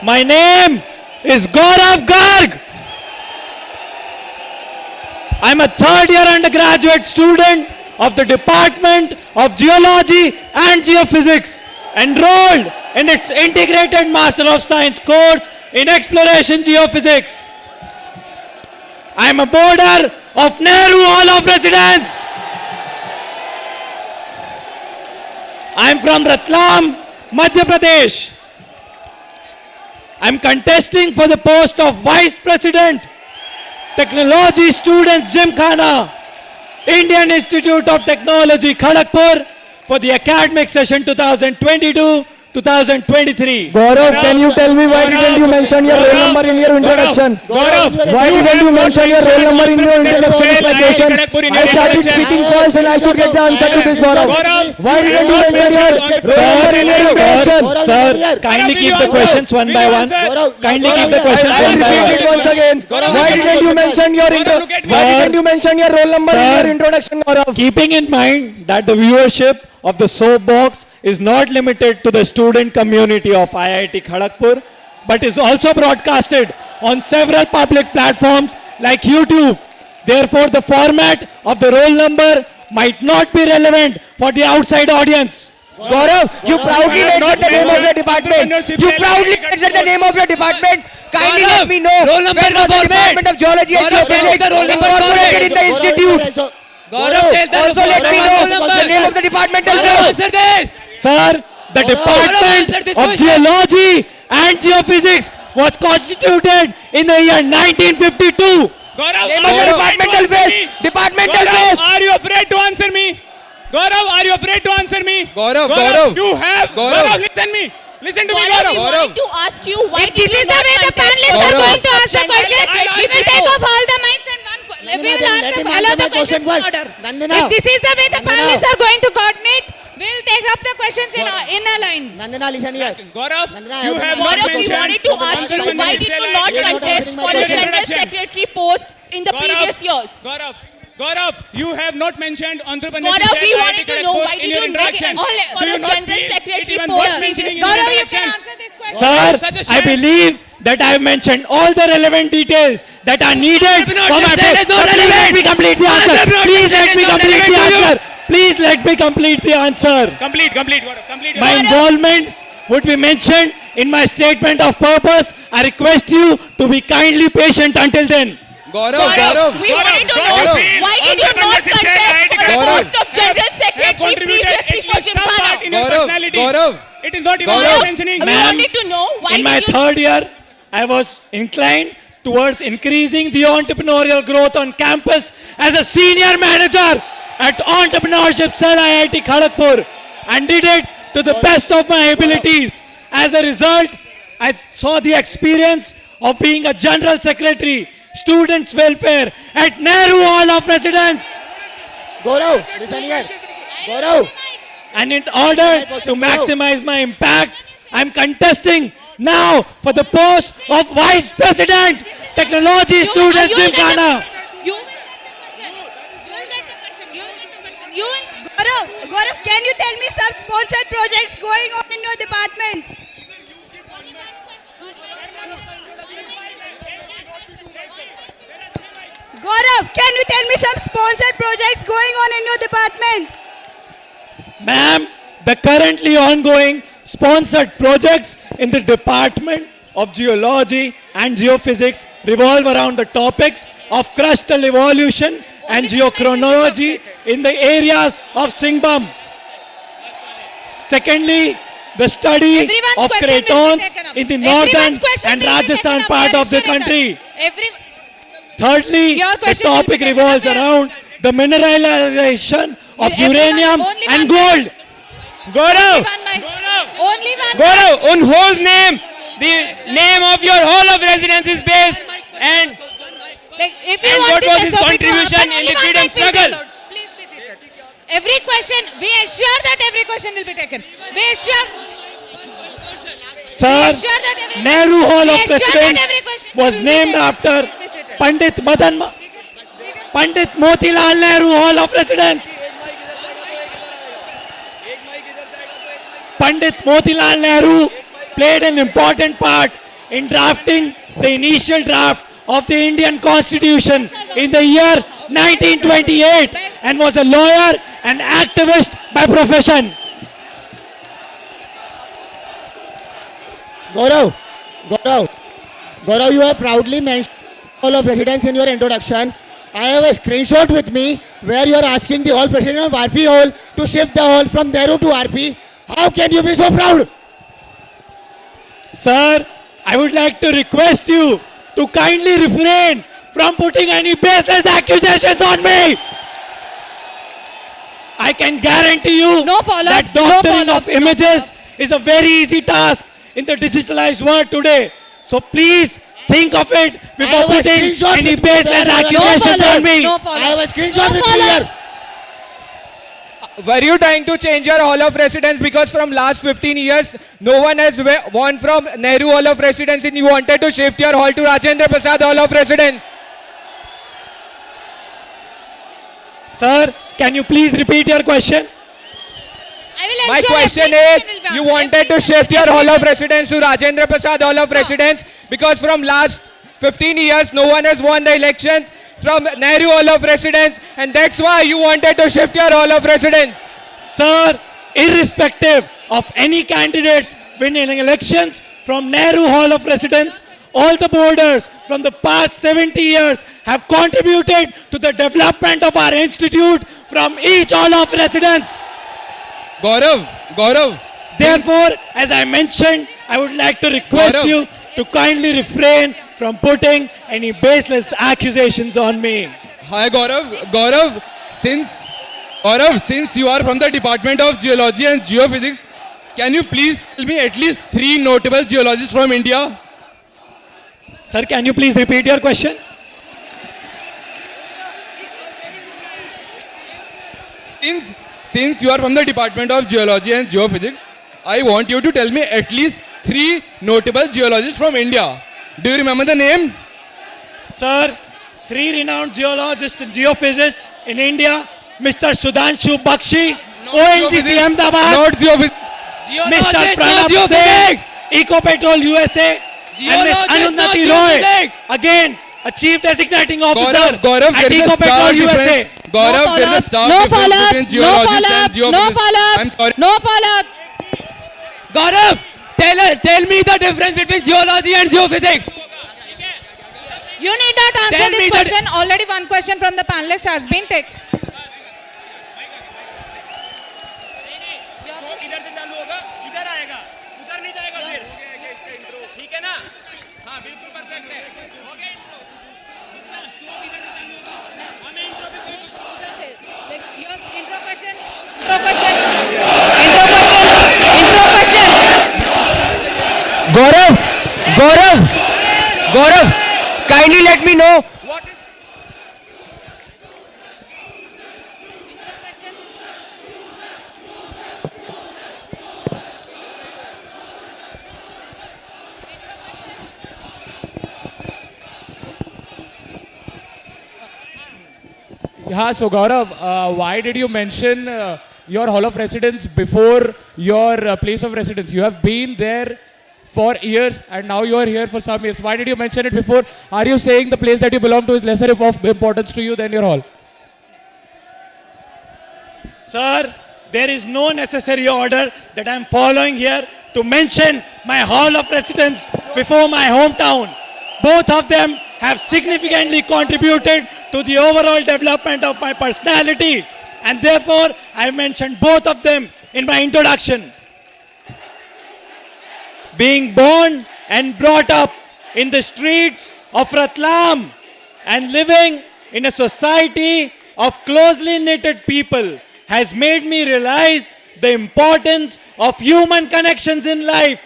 My name is Gaurav Garg. I'm a third year undergraduate student of the Department of Geology and Geophysics, enrolled in its integrated Master of Science course in Exploration Geophysics. I am a boarder of Nehru Hall of Residence. I am from Ratlam, Madhya Pradesh. I am contesting for the post of Vice President, Technology Students Gymkhana, Indian Institute of Technology, Kharagpur, for the academic session 2022-2023. Gaurav, can you tell me why didn't you mention your roll number in your introduction? Why didn't you mention your roll number in your introduction is my question. I started speaking first and I should get the answer to this, Gaurav. Why didn't you mention your roll number in your introduction? Sir, kindly keep the questions one by one. Kindly keep the questions I one by repeat it one. once again. Why didn't you mention your roll number in your introduction, Gaurav? Keeping in mind that the viewership of the SOAPBOX is not limited to the student community of IIT Kharagpur, but is also broadcasted on several public platforms like YouTube. Therefore, the format of the roll number might not be relevant for the outside audience. Gaurav, you proudly mentioned the name of your department. You proudly mentioned the name of your department. Kindly let me know. Roll number When was the Department of Geology and Geophysics incorporated in the institute? Gaurav, Also let me know the name of the departmental Gaurav, course. answer this. Sir, the Department answer this of question. Geology and Geophysics was constituted in the year 1952. Gaurav, Name of the departmental phase. Departmental phase. are you afraid to answer me? Gaurav, are you afraid to answer me? Gaurav, you have. Gaurav. Listen me. Listen to me, Gaurav, we Gaurav. want to ask you why If this is the way the panelists are going to ask the question, we will take off all the mics and we will ask all of the questions in order. If this is the way the panelists are going to coordinate, we will take up the questions in a line. Nandana, listen here. Gaurav, you have not Gaurav, we mentioned. wanted to ask you why did you not contest for the General Secretary post in the previous years? Gaurav, you have not mentioned entrepreneurship. Gaurav, we wanted to know why did in your you make introduction. for Do you the not General feel Secretary it even post worth in mentioning this? in your Gaurav, you can introduction? answer this question. Sir, such a I shame. believe that I have mentioned all the relevant details that are needed for my Entrepreneurship post. is not Please let me complete the answer. Please let me complete the answer. Please let me complete the answer. Complete, Gaurav. Complete. My involvements would be mentioned in my statement of purpose. I request you to be kindly patient until then. Gaurav, We wanted to know why did you not contest for the post of General Secretary previously for Gymkhana? in your personality. It is not even Gaurav. worth mentioning. We Ma'am, wanted to know why in my did you... third year, I was inclined towards increasing the entrepreneurial growth on campus as a senior manager at Entrepreneurship Cell IIT Kharagpur and did it to the best of my abilities. As a result, I saw the experience of being a general secretary, students' welfare at Nehru Hall of Residence. Gaurav, listen here. Gaurav. And in order to maximize my impact, I'm contesting now for the post of Vice President, Technology Students Gymkhana. Gaurav, can you tell me some sponsored projects going on in your department? Gaurav, can you tell me some sponsored projects going on in your department? Ma'am, the currently ongoing sponsored projects in the Department of Geology and Geophysics revolve around the topics of crustal evolution and geochronology in the areas of Singbam. Secondly, the study Everyone's of question will be cratons taken up. in the Everyone's northern question and will be taken Rajasthan up. part of the Permission country. Every, Thirdly, Your the question will topic be taken revolves up. around the mineralization of Everyone- uranium only and one gold. Gaurav, only one. Gaurav, on whose name the name of your hall of residence is based and Like, if you And want what this was his SOP to contribution happen, in only the one freedom mic will be struggle? allowed. Please be seated. Every question, we assure that every question will be taken. We assure. Sir, assure that every- Nehru Hall we of assure that Presidents every question was will be named taken. after Please be seated. Pandit Motilal Nehru Hall of Residence. Pandit Motilal Nehru played an important part in drafting the initial draft of the Indian Constitution in the year 1928 and was a lawyer and activist by profession. Gaurav, you have proudly mentioned Hall of Residence in your introduction. I have a screenshot with me where you are asking the Hall President of RP Hall to shift the hall from Nehru to RP. How can you be so proud? Sir, I would like to request you to kindly refrain from putting any baseless accusations on me. I can guarantee you No follow-ups, that no doctoring follow-ups, of no images is a very easy task in the digitalized world today. So please think of it before have a putting screenshot any with me baseless there. accusations on me. No I follow-ups. have a screenshot with me here. Were you trying to change your Hall of Residence because from last 15 years, no one has won from Nehru Hall of Residence and you wanted to shift your hall to Rajendra Prasad Hall of Residence? Sir, can you please repeat your question? I will My ensure question every is, question will be you answered. wanted to shift your Hall of Residence to Rajendra Prasad Hall of Residence because from last 15 years, no one has won the elections from Nehru Hall of Residence and that's why you wanted to shift your Hall of Residence. Sir, irrespective of any candidates winning elections from Nehru Hall of Residence, all the boarders from the past 70 years have contributed to the development of our institute from each Hall of Residence. Gaurav. Therefore, as I mentioned, I would like to request Gaurav. you to kindly refrain from putting any baseless accusations on me. Hi Gaurav, since you are from the Department of Geology and Geophysics, can you please tell me at least 3 notable geologists from India? Sir, can you please repeat your question? Since you are from the Department of Geology and Geophysics, I want you to tell me at least 3 notable geologists from India. Do you remember the name? Sir, 3 renowned geologists and geophysicists in India, Mr. Sudhanshu Bakshi, ONGC Ahmedabad, Not geophysics. Mr. Pranab Singh, Ecopetrol USA, and Ms. Anunnati Roy, again a chief designating officer Gaurav, at there is a Ecopetrol stark USA. difference. Gaurav, there is a stark No difference between follow-ups, no geologists and follow-ups, no geophysicists. I'm follow-ups, sorry. no follow-ups. Gaurav, tell me the difference between geology and geophysics. You need not answer Tell me this that- question. Already one question from the panelist has been taken. इधर से चालू होगा, इधर आएगा, उधर नहीं जाएगा फिर। ठीक है ना? हाँ, बिल्कुल परफेक्ट है। हो गया intro। इधर से चालू होगा। हमें intro भी कोई Udhar se, like your intro question, intro question, intro question, intro question. Gaurav, kindly let me know what is Intro question. Yeah, so Gaurav, why did you mention your hall of residence before your place of residence? You have been there for years and now you are here for some years. Why did you mention it before? Are you saying the place that you belong to is lesser of importance to you than your hall? Sir, there is no necessary order that I am following here to mention my hall of residence before my hometown. Both of them have significantly contributed to the overall development of my personality, and therefore I mentioned both of them in my introduction. Being born and brought up in the streets of Ratlam and living in a society of closely knitted people has made me realize the importance of human connections in life.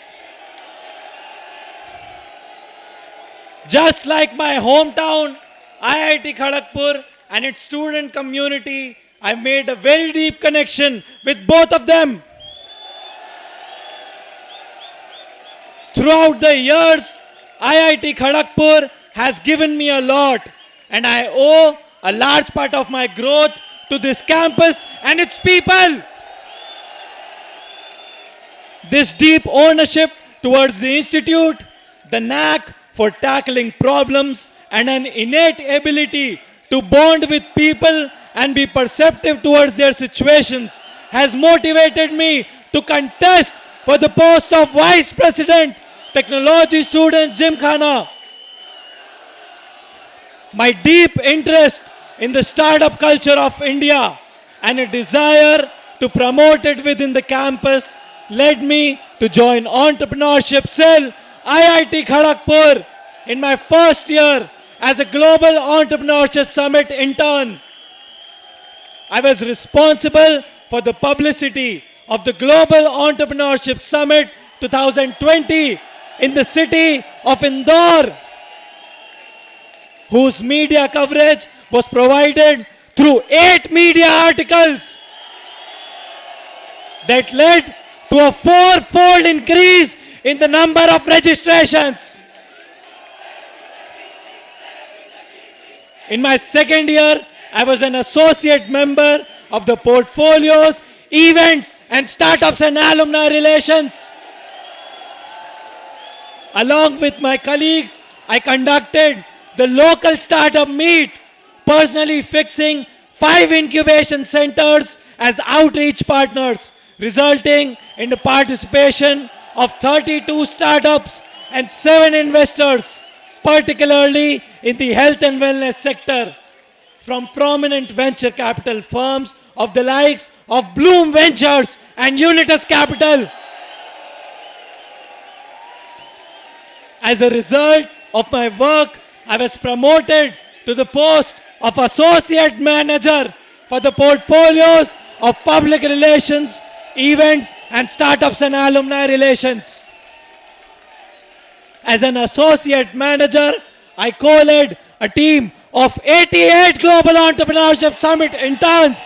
Just like my hometown, IIT Kharagpur and its student community, I've made a very deep connection with both of them. Throughout the years, IIT Kharagpur has given me a lot, and I owe a large part of my growth to this campus and its people. This deep ownership towards the institute, the knack for tackling problems, and an innate ability to bond with people and be perceptive towards their situations has motivated me to contest for the post of Vice President, Technology Student Gymkhana. My deep interest in the startup culture of India and a desire to promote it within the campus led me to join Entrepreneurship Cell IIT Kharagpur in my first year as a Global Entrepreneurship Summit intern. I was responsible for the publicity of the Global Entrepreneurship Summit 2020 in the city of Indore, whose media coverage was provided through 8 media articles that led to a 4-fold increase in the number of registrations. In my second year, I was an associate member of the portfolios, events, and startups and alumni relations. Along with my colleagues, I conducted the local startup meet, personally fixing 5 incubation centers as outreach partners, resulting in the participation of 32 startups and 7 investors, particularly in the health and wellness sector, from prominent venture capital firms of the likes of Bloom Ventures and Unitas Capital. As a result of my work, I was promoted to the post of Associate Manager for the portfolios of Public Relations, Events, and Startups and Alumni Relations. As an Associate Manager, I co-led a team of 88 Global Entrepreneurship Summit interns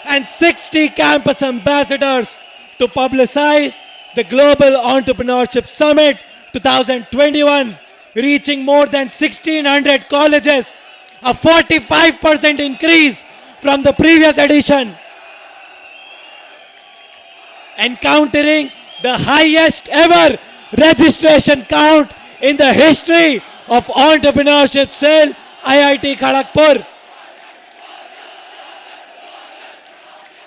and 60 campus ambassadors to publicize the Global Entrepreneurship Summit 2021, reaching more than 1,600 colleges, a 45% increase from the previous edition, encountering the highest ever registration count in the history of Entrepreneurship Cell IIT Kharagpur.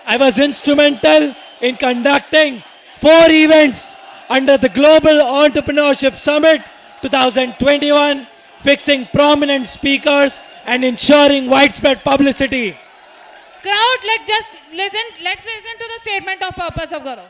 I was instrumental in conducting 4 events under the Global Entrepreneurship Summit 2021, fixing prominent speakers and ensuring widespread publicity. Crowd, let's listen to the statement of purpose of Gaurav.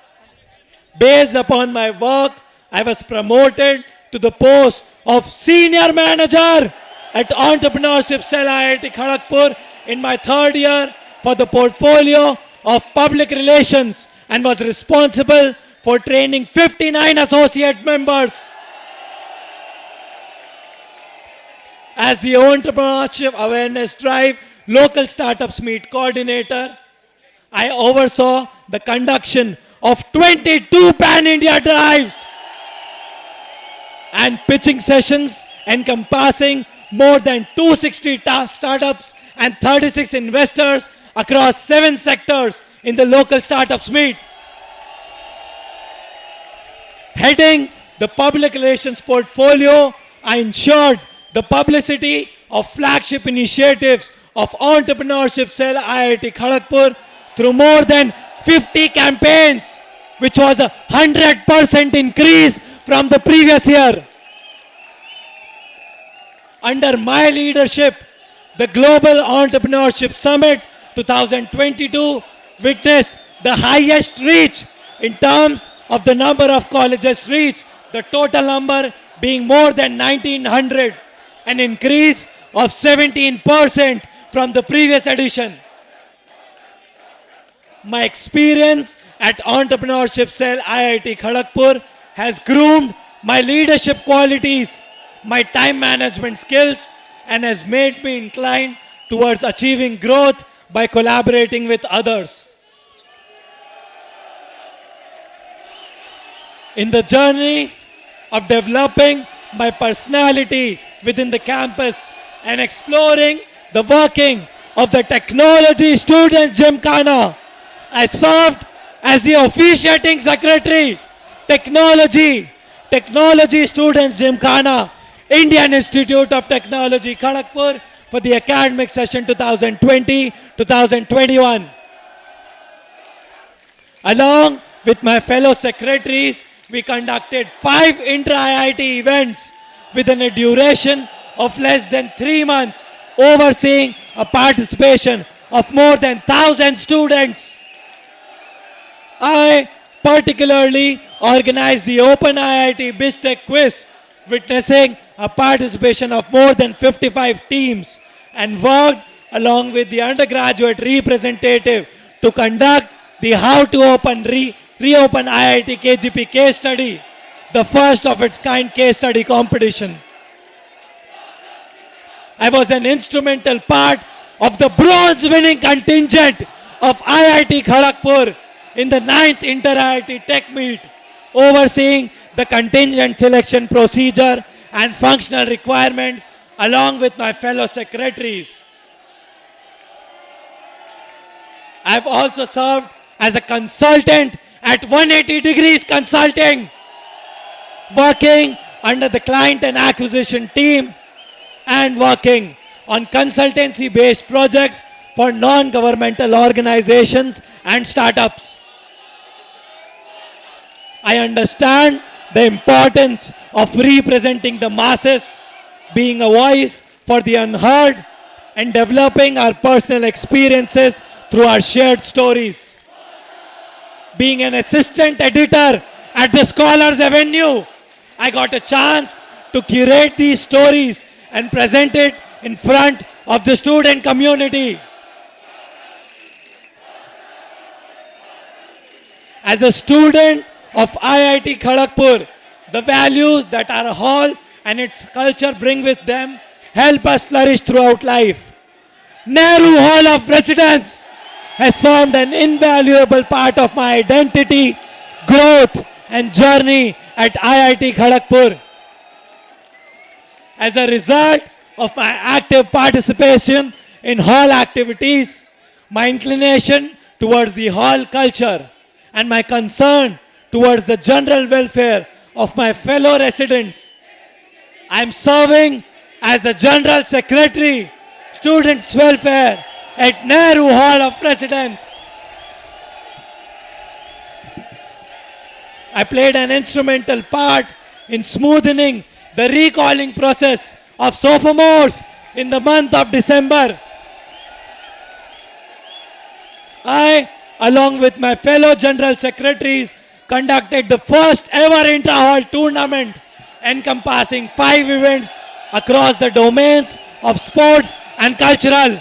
Based upon my work, I was promoted to the post of Senior Manager at Entrepreneurship Cell IIT Kharagpur in my 3rd year for the portfolio of Public Relations and was responsible for training 59 associate members. As the Entrepreneurship Awareness Drive Local Startups Meet Coordinator, I oversaw the conduction of 22 pan-India drives and pitching sessions encompassing more than 260 startups and 36 investors across 7 sectors in the local startups meet. Heading the public relations portfolio, I ensured the publicity of flagship initiatives of Entrepreneurship Cell IIT Kharagpur through more than 50 campaigns, which was a 100% increase from the previous year. Under my leadership, the Global Entrepreneurship Summit 2022 witnessed the highest reach in terms of the number of colleges reached, the total number being more than 1,900, an increase of 17% from the previous edition. My experience at Entrepreneurship Cell IIT Kharagpur has groomed my leadership qualities, my time management skills, and has made me inclined towards achieving growth by collaborating with others. In the journey of developing my personality within the campus and exploring the working of the Technology Student Gymkhana, I served as the officiating secretary, technology, Technology Students Gymkhana, Indian Institute of Technology, Kharagpur, for the academic session 2020-2021. Along with my fellow secretaries, we conducted 5 intra-IIT events within a duration of less than 3 months, overseeing a participation of more than 1,000 students. I particularly organized the Open IIT BizTech quiz, witnessing a participation of more than 55 teams, and worked along with the undergraduate representative to conduct the How to Reopen IIT KGP case study, the first of its kind case study competition. I was an instrumental part of the bronze winning contingent of IIT Kharagpur in the 9th Inter-IIT Tech Meet, overseeing the contingent selection procedure and functional requirements along with my fellow secretaries. I have also served as a consultant at 180 Degrees Consulting, working under the client and acquisition team and working on consultancy-based projects for non-governmental organizations and startups. I understand the importance of representing the masses, being a voice for the unheard, and developing our personal experiences through our shared stories. Being an assistant editor at the Scholars Avenue, I got a chance to curate these stories and present it in front of the student community. As a student of IIT Kharagpur, the values that our hall and its culture bring with them help us flourish throughout life. Nehru Hall of Residence has formed an invaluable part of my identity, growth, and journey at IIT Kharagpur. As a result of my active participation in hall activities, my inclination towards the hall culture, and my concern towards the general welfare of my fellow residents, I am serving as the General Secretary, Students' Welfare at Nehru Hall of Residence. I played an instrumental part in smoothening the recalling process of sophomores in the month of December. I, along with my fellow General Secretaries, conducted the first ever intra-hall tournament encompassing 5 events across the domains of sports and cultural.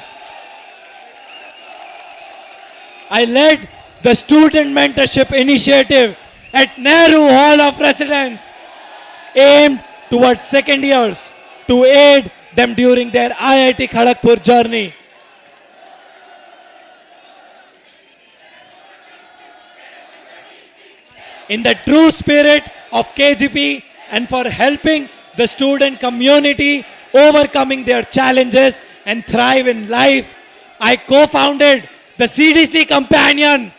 I led the Student Mentorship Initiative at Nehru Hall of Residence, aimed towards second years to aid them during their IIT Kharagpur journey. In the true spirit of KGP and for helping the student community overcoming their challenges and thrive in life, I co-founded the CDC Companion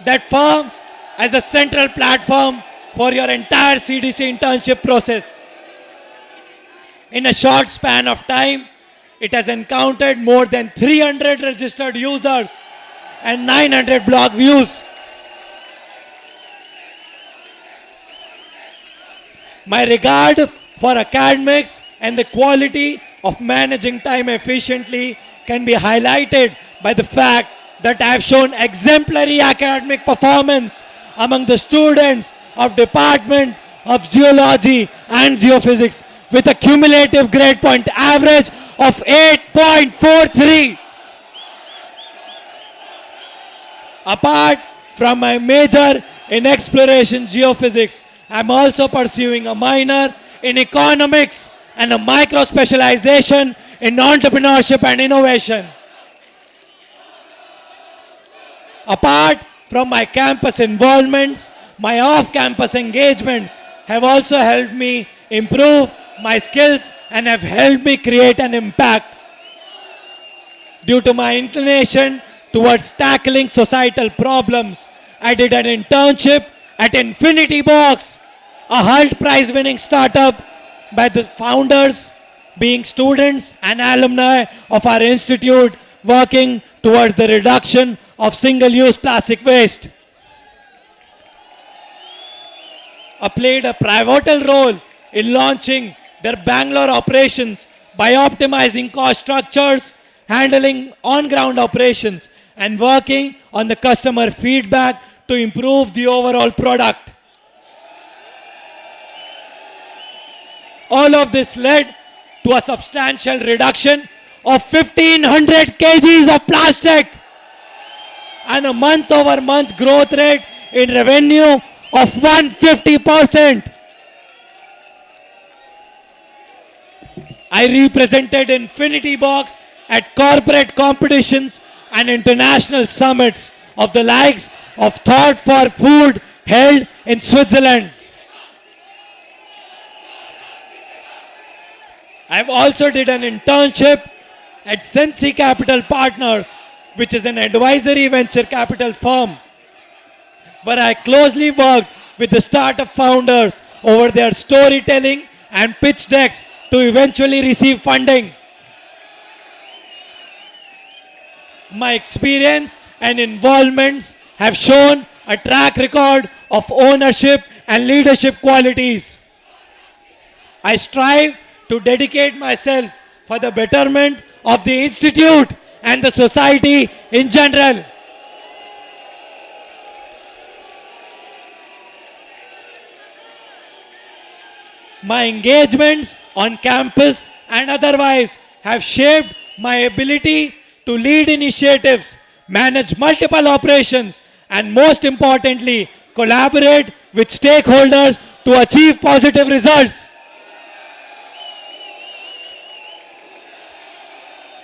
that forms as a central platform for your entire CDC internship process. In a short span of time, it has encountered more than 300 registered users and 900 blog views. My regard for academics and the quality of managing time efficiently can be highlighted by the fact that I have shown exemplary academic performance among the students of Department of Geology and Geophysics with a cumulative grade point average of 8.43. Apart from my major in exploration geophysics, I am also pursuing a minor in economics and a micro specialization in entrepreneurship and innovation. Apart from my campus involvements, my off-campus engagements have also helped me improve my skills and have helped me create an impact. Due to my inclination towards tackling societal problems, I did an internship at Infinity Box, a Hult Prize winning startup by the founders being students and alumni of our institute working towards the reduction of single-use plastic waste. Played a pivotal role in launching their Bangalore operations by optimizing cost structures, handling on-ground operations, and working on the customer feedback to improve the overall product. All of this led to a substantial reduction of 1,500 kgs of plastic and a month-over-month growth rate in revenue of 150%. I represented Infinity Box at corporate competitions and international summits of the likes of Thought for Food held in Switzerland. I've also did an internship at Sensi Capital Partners, which is an advisory venture capital firm, where I closely worked with the startup founders over their storytelling and pitch decks to eventually receive funding. My experience and involvements have shown a track record of ownership and leadership qualities. I strive to dedicate myself for the betterment of the institute and the society in general. My engagements on campus and otherwise have shaped my ability to lead initiatives, manage multiple operations, and most importantly, collaborate with stakeholders to achieve positive results.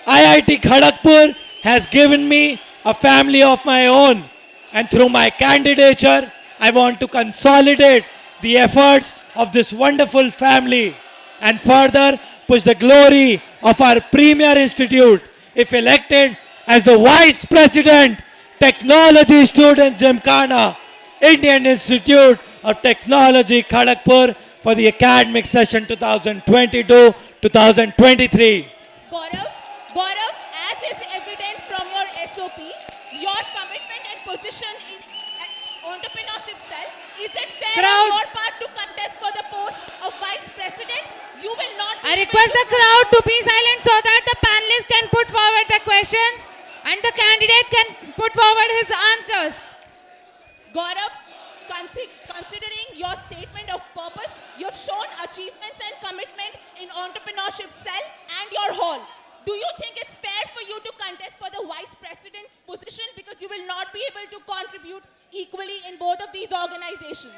IIT Kharagpur has given me a family of my own, and through my candidature, I want to consolidate the efforts of this wonderful family and further push the glory of our premier institute if elected as the Vice President, Technology Student Gymkhana, Indian Institute of Technology Kharagpur for the academic session 2022-2023. Gaurav, as is evident from your SOP, your commitment and position in entrepreneurship cell, is it fair on your part to contest for the post of Vice President? You will not. I request the crowd to be silent so that the panelists can put forward the questions and the candidate can put forward his answers. Gaurav, considering your statement of purpose, you've shown achievements and commitment in entrepreneurship cell and your hall. Do you think it's fair for you to contest for the Vice President position because you will not be able to contribute equally in both of these organizations?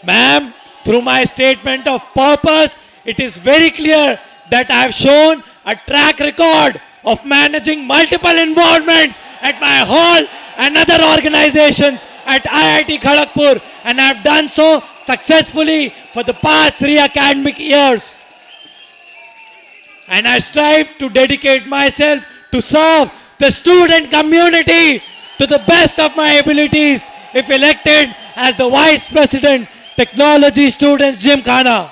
Ma'am, through my statement of purpose, it is very clear that I have shown a track record of managing multiple involvements at my hall and other organizations at IIT Kharagpur, and I have done so successfully for the past 3 academic years. And I strive to dedicate myself to serve the student community to the best of my abilities if elected as the Vice President, Technology Students Gymkhana.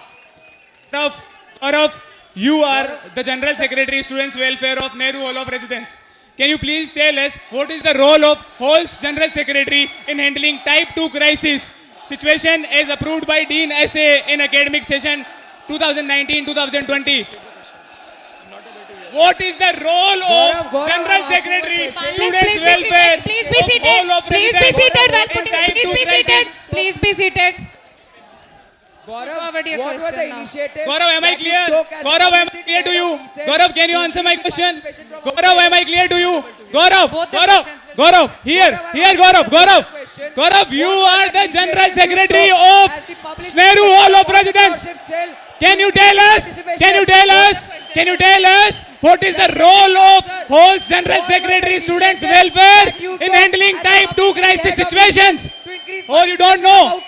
Gaurav, you are the General Secretary, Students Welfare of Nehru Hall of Residence. Can you please tell us what is the role of Hall's General Secretary in handling Type 2 crisis situation as approved by Dean SA in academic session 2019-2020? What is the role of General Secretary, Students Welfare Please be seated. of Hall of Please be Residence seated. in Type 2 crisis? Please be seated. Gaurav, Forward your what were the question now. initiatives? Gaurav, am I that you clear? took as Gaurav, am I policy clear to you? decision? Gaurav, can you answer my question? Gaurav, am I clear to you? Gaurav, Both the Gaurav, questions will- Gaurav, here, Gaurav. Gaurav, you are the General Secretary of Nehru Hall of Residence. Can you tell us what is the role of Hall's General Secretary, Students Welfare in handling Type 2 crisis situations? Or you don't know.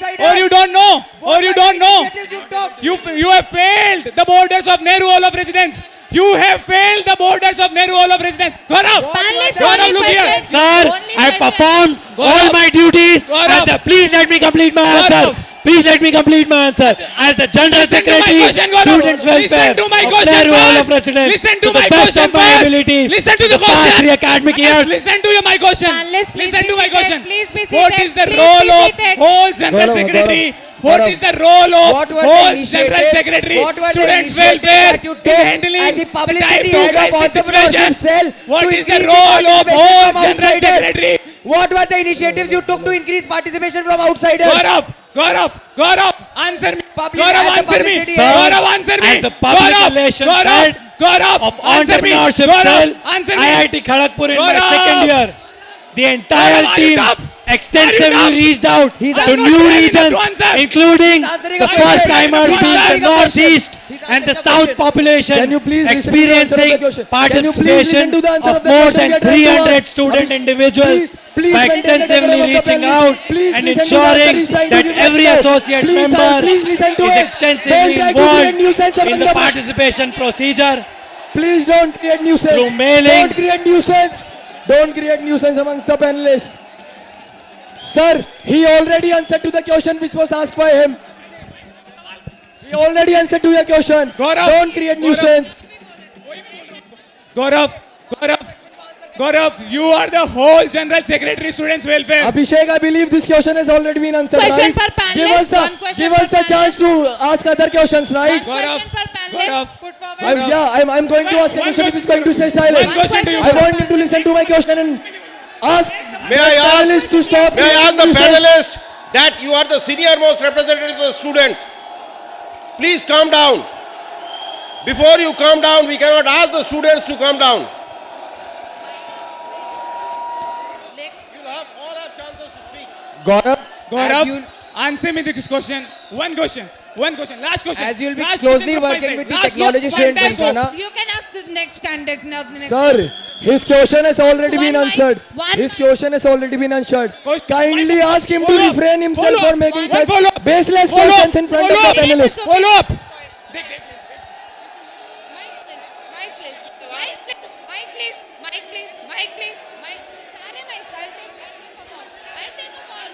You have failed the borders of Nehru Hall of Residence. You have failed the borders of Nehru Hall of Residence. Gaurav, Panelists, Gaurav, only look here. question. Sir, Only I question. performed all my duties. Gaurav. Please let me complete my answer. Gaurav. Please let me complete my answer. As the General Listen to my Secretary, question, Gaurav. Students' Welfare Listen to my of question Nehru Hall of first. Residence, Listen to the my best question of my first. abilities, Listen to the past question. 3 academic years. Listen to my question. Panelists, please Listen be to my seated. question. Please be What seated. is the Please role be of seated. whole General Gaurav, Secretary? Gaurav, What Gaurav. is the role What of were the whole initiatives- General Secretary? what were the Students' initiatives welfare that you in took handling as the the publicity type 2 head of crisis entrepreneurship situation? cell What to is the increase role of participation whole from General outsiders? Secretary? What were the initiatives you took to increase participation from outsiders? Gaurav, answer me. Public- Gaurav, as the answer me. publicity head- Gaurav, answer me. As the public relations head Gaurav, of answer me. entrepreneurship Gaurav, cell, answer me. IIT Kharagpur in my Gaurav. second year. The entire Gaurav, are you team dumb? Are you extensively dumb? reached out He's to answering new a question. regions, To answer. including He's answering the a question. first timers He's being the answering a question. northeast He's and the answering a south question. population Can you please listen to the answer of the experiencing question? Can you please participation listen to the answer of of the more question than we are trying to 300 ask? student Abhish, individuals please by maintain the extensively decorum of the reaching panel. out Please and listen to the answer ensuring he's trying to that give every us. associate Please, sir, member please listen to is it. extensively Don't try to create involved nuisance in among the the- participation procedure. Please don't create nuisance. Through mailing. Don't create nuisance. Don't create nuisance amongst the panelists. Sir, he already answered to the question which was asked by him. He already answered to your question. Gaurav, Don't create Gaurav. nuisance. Gaurav, you are the whole General Secretary, Students' Welfare. Abhishek, I believe this question has already been answered, Question right? per panelist, Give us one question give us per the chance to ask other questions, right? One Gaurav, question per Gaurav. panelist. Put forward. I'm going to ask a question if he's going to stay silent. One question to you. I want him to listen to my question and ask May I ask, panelists to stop. may I ask the nuisance. panelists that you are the senior most representative of the students. Please calm down. Before you calm down, we cannot ask the students to calm down. All have chances to speak. Gaurav, Gaurav, answer me this question. One question. Last question. as you'll be Last closely question from my working side. with the Last technology one student time. persona, You can ask the next candidate now. The next Sir, his question has already One been mic, answered. one His mic. question has already been answered. Kindly ask him to Follow up, refrain himself follow up, from making one such follow up, baseless follow up, questions in front of follow the up. panelists. Follow up. Mic, please. Mic, please. Mic, please. Mic, please. Mic, please. Mic, please. Mic. Sare mics. I'll take a call. I'll take a call.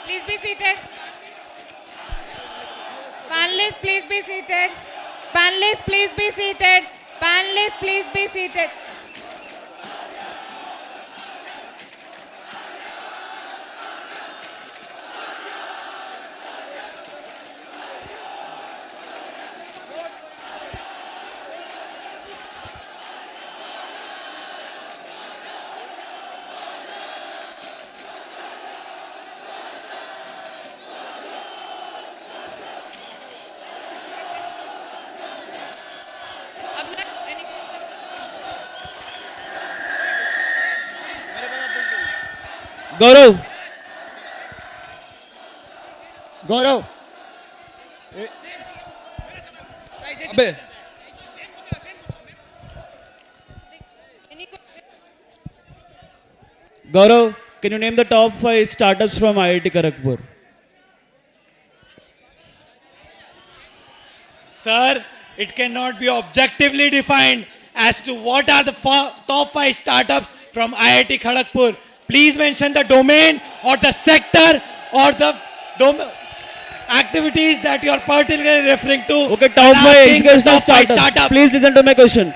Please be seated. Panelists, please be seated. Panelists, please be seated. Panelists, please be seated. Abhilash, any question? Gaurav, Gaurav, अबे Any question? Gaurav, can you name the top 5 startups from IIT Kharagpur? Sir, it cannot be objectively defined as to what are the top 5 startups from IIT Kharagpur. Please mention the domain or the sector or the activities that you are particularly referring to. Okay, top and 5 asking the educational top 5 startups. Please listen to my question.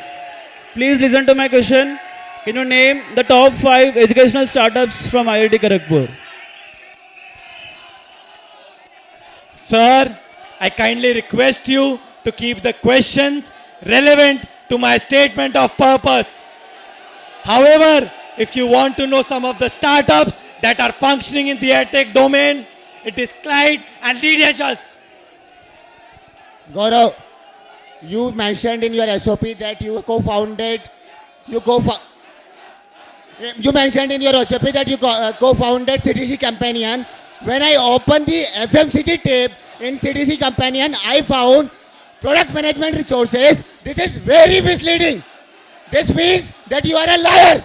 Please listen to my question. Can you name the top 5 educational startups from IIT Kharagpur? Sir, I kindly request you to keep the questions relevant to my statement of purpose. However, if you want to know some of the startups that are functioning in the edtech domain, It is Clyde and teenagers. Gaurav, you mentioned in your SOP that you mentioned in your SOP that you co-founded CTC Companion. When I opened the FMCG tab in CTC Companion, I found product management resources. This is very misleading. This means that you are a liar.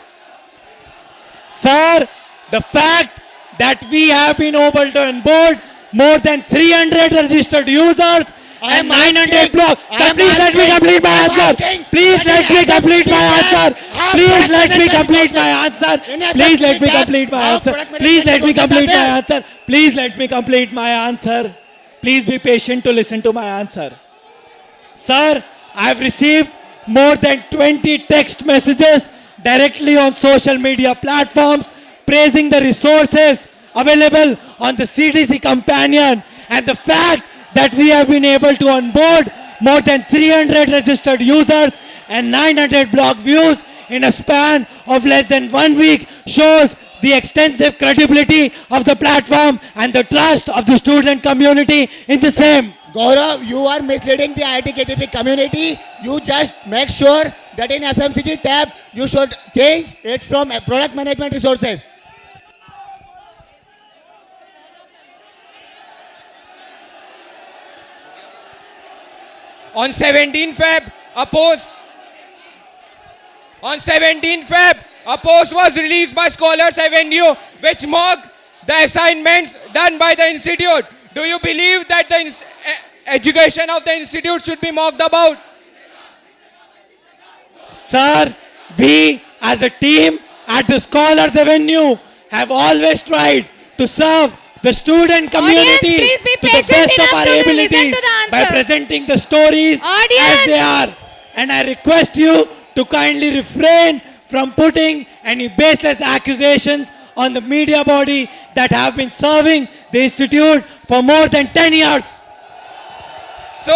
Sir, the fact that we have been able to onboard more than 300 registered users and 900 blogs. Please let me complete my answer. Please let me complete my answer. Please let me complete my answer. Please let me complete my answer. Please let me complete my answer. Please let me complete my answer. Please be patient to listen to my answer. Sir, I have received more than 20 text messages directly on social media platforms praising the resources available on the CTC Companion and the fact that we have been able to onboard more than 300 registered users and 900 blog views in a span of less than 1 week shows the extensive credibility of the platform and the trust of the student community in the same. Gaurav, you are misleading the IIT KGP community. You just make sure that in FMCG tab, you should change it from product management resources. On 17 Feb, a post was released by Scholars Avenue which mocked the assignments done by the institute. Do you believe that the education of the institute should be mocked about? Sir, we as a team at the Scholars Avenue have always tried to serve the student community Audience, please be to the patient best of enough our to listen abilities to the by answer. presenting the stories as they are. And I request you to kindly refrain from putting any baseless accusations on the media body that have been serving the institute for more than 10 years. So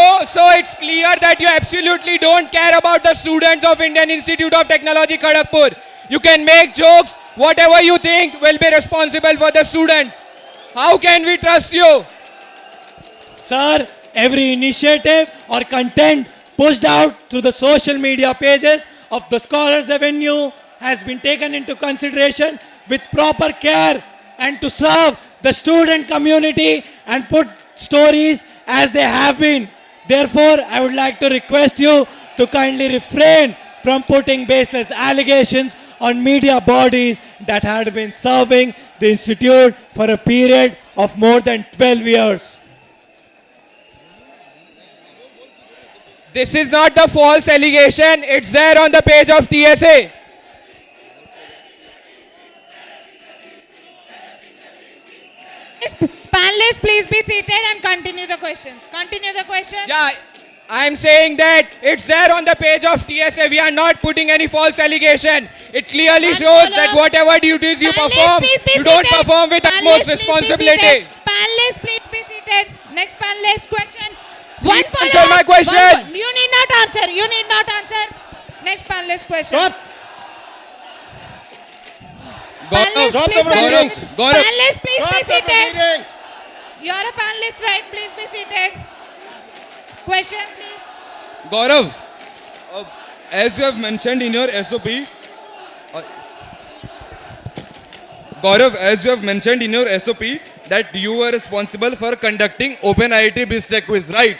it's clear that you absolutely don't care about the students of Indian Institute of Technology, Kharagpur. You can make jokes, whatever you think will be responsible for the students. How can we trust you? Sir, every initiative or content pushed out through the social media pages of the Scholars Avenue has been taken into consideration with proper care and to serve the student community and put stories as they have been. Therefore, I would like to request you to kindly refrain from putting baseless allegations on media bodies that had been serving the institute for a period of more than 12 years. This is not the false allegation, it's there on the page of TSA. Panelists, please be seated and continue the questions. Continue the questions. Yeah, I'm saying that it's there on the page of TSA. We are not putting any false allegation. It clearly shows that whatever duties you perform, you don't perform with utmost responsibility. Panelists, please be seated. Next panelist question. One Answer follow-up. my question. You need not answer. You need not answer. Next panelist question. Stop. Panelists, Stop please the proceedings. continue. Gaurav. Panelists, please be Stop the seated. proceedings. You are a panelist, right? Please be seated. Question, please. Gaurav, as you have mentioned in your SOP, Gaurav, as you have mentioned in your SOP that you were responsible for conducting Open IIT BizTech quiz, right?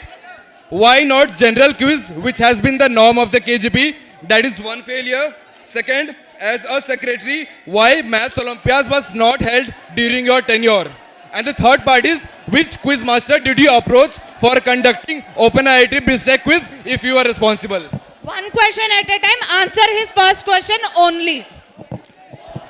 Why not general quiz, which has been the norm of the KGP? That is one failure. Second, as a secretary, why Maths Olympiads was not held during your tenure? And the third part is, which quiz master did you approach for conducting Open IIT BizTech quiz if you are responsible? One question at a time. Answer his first question only.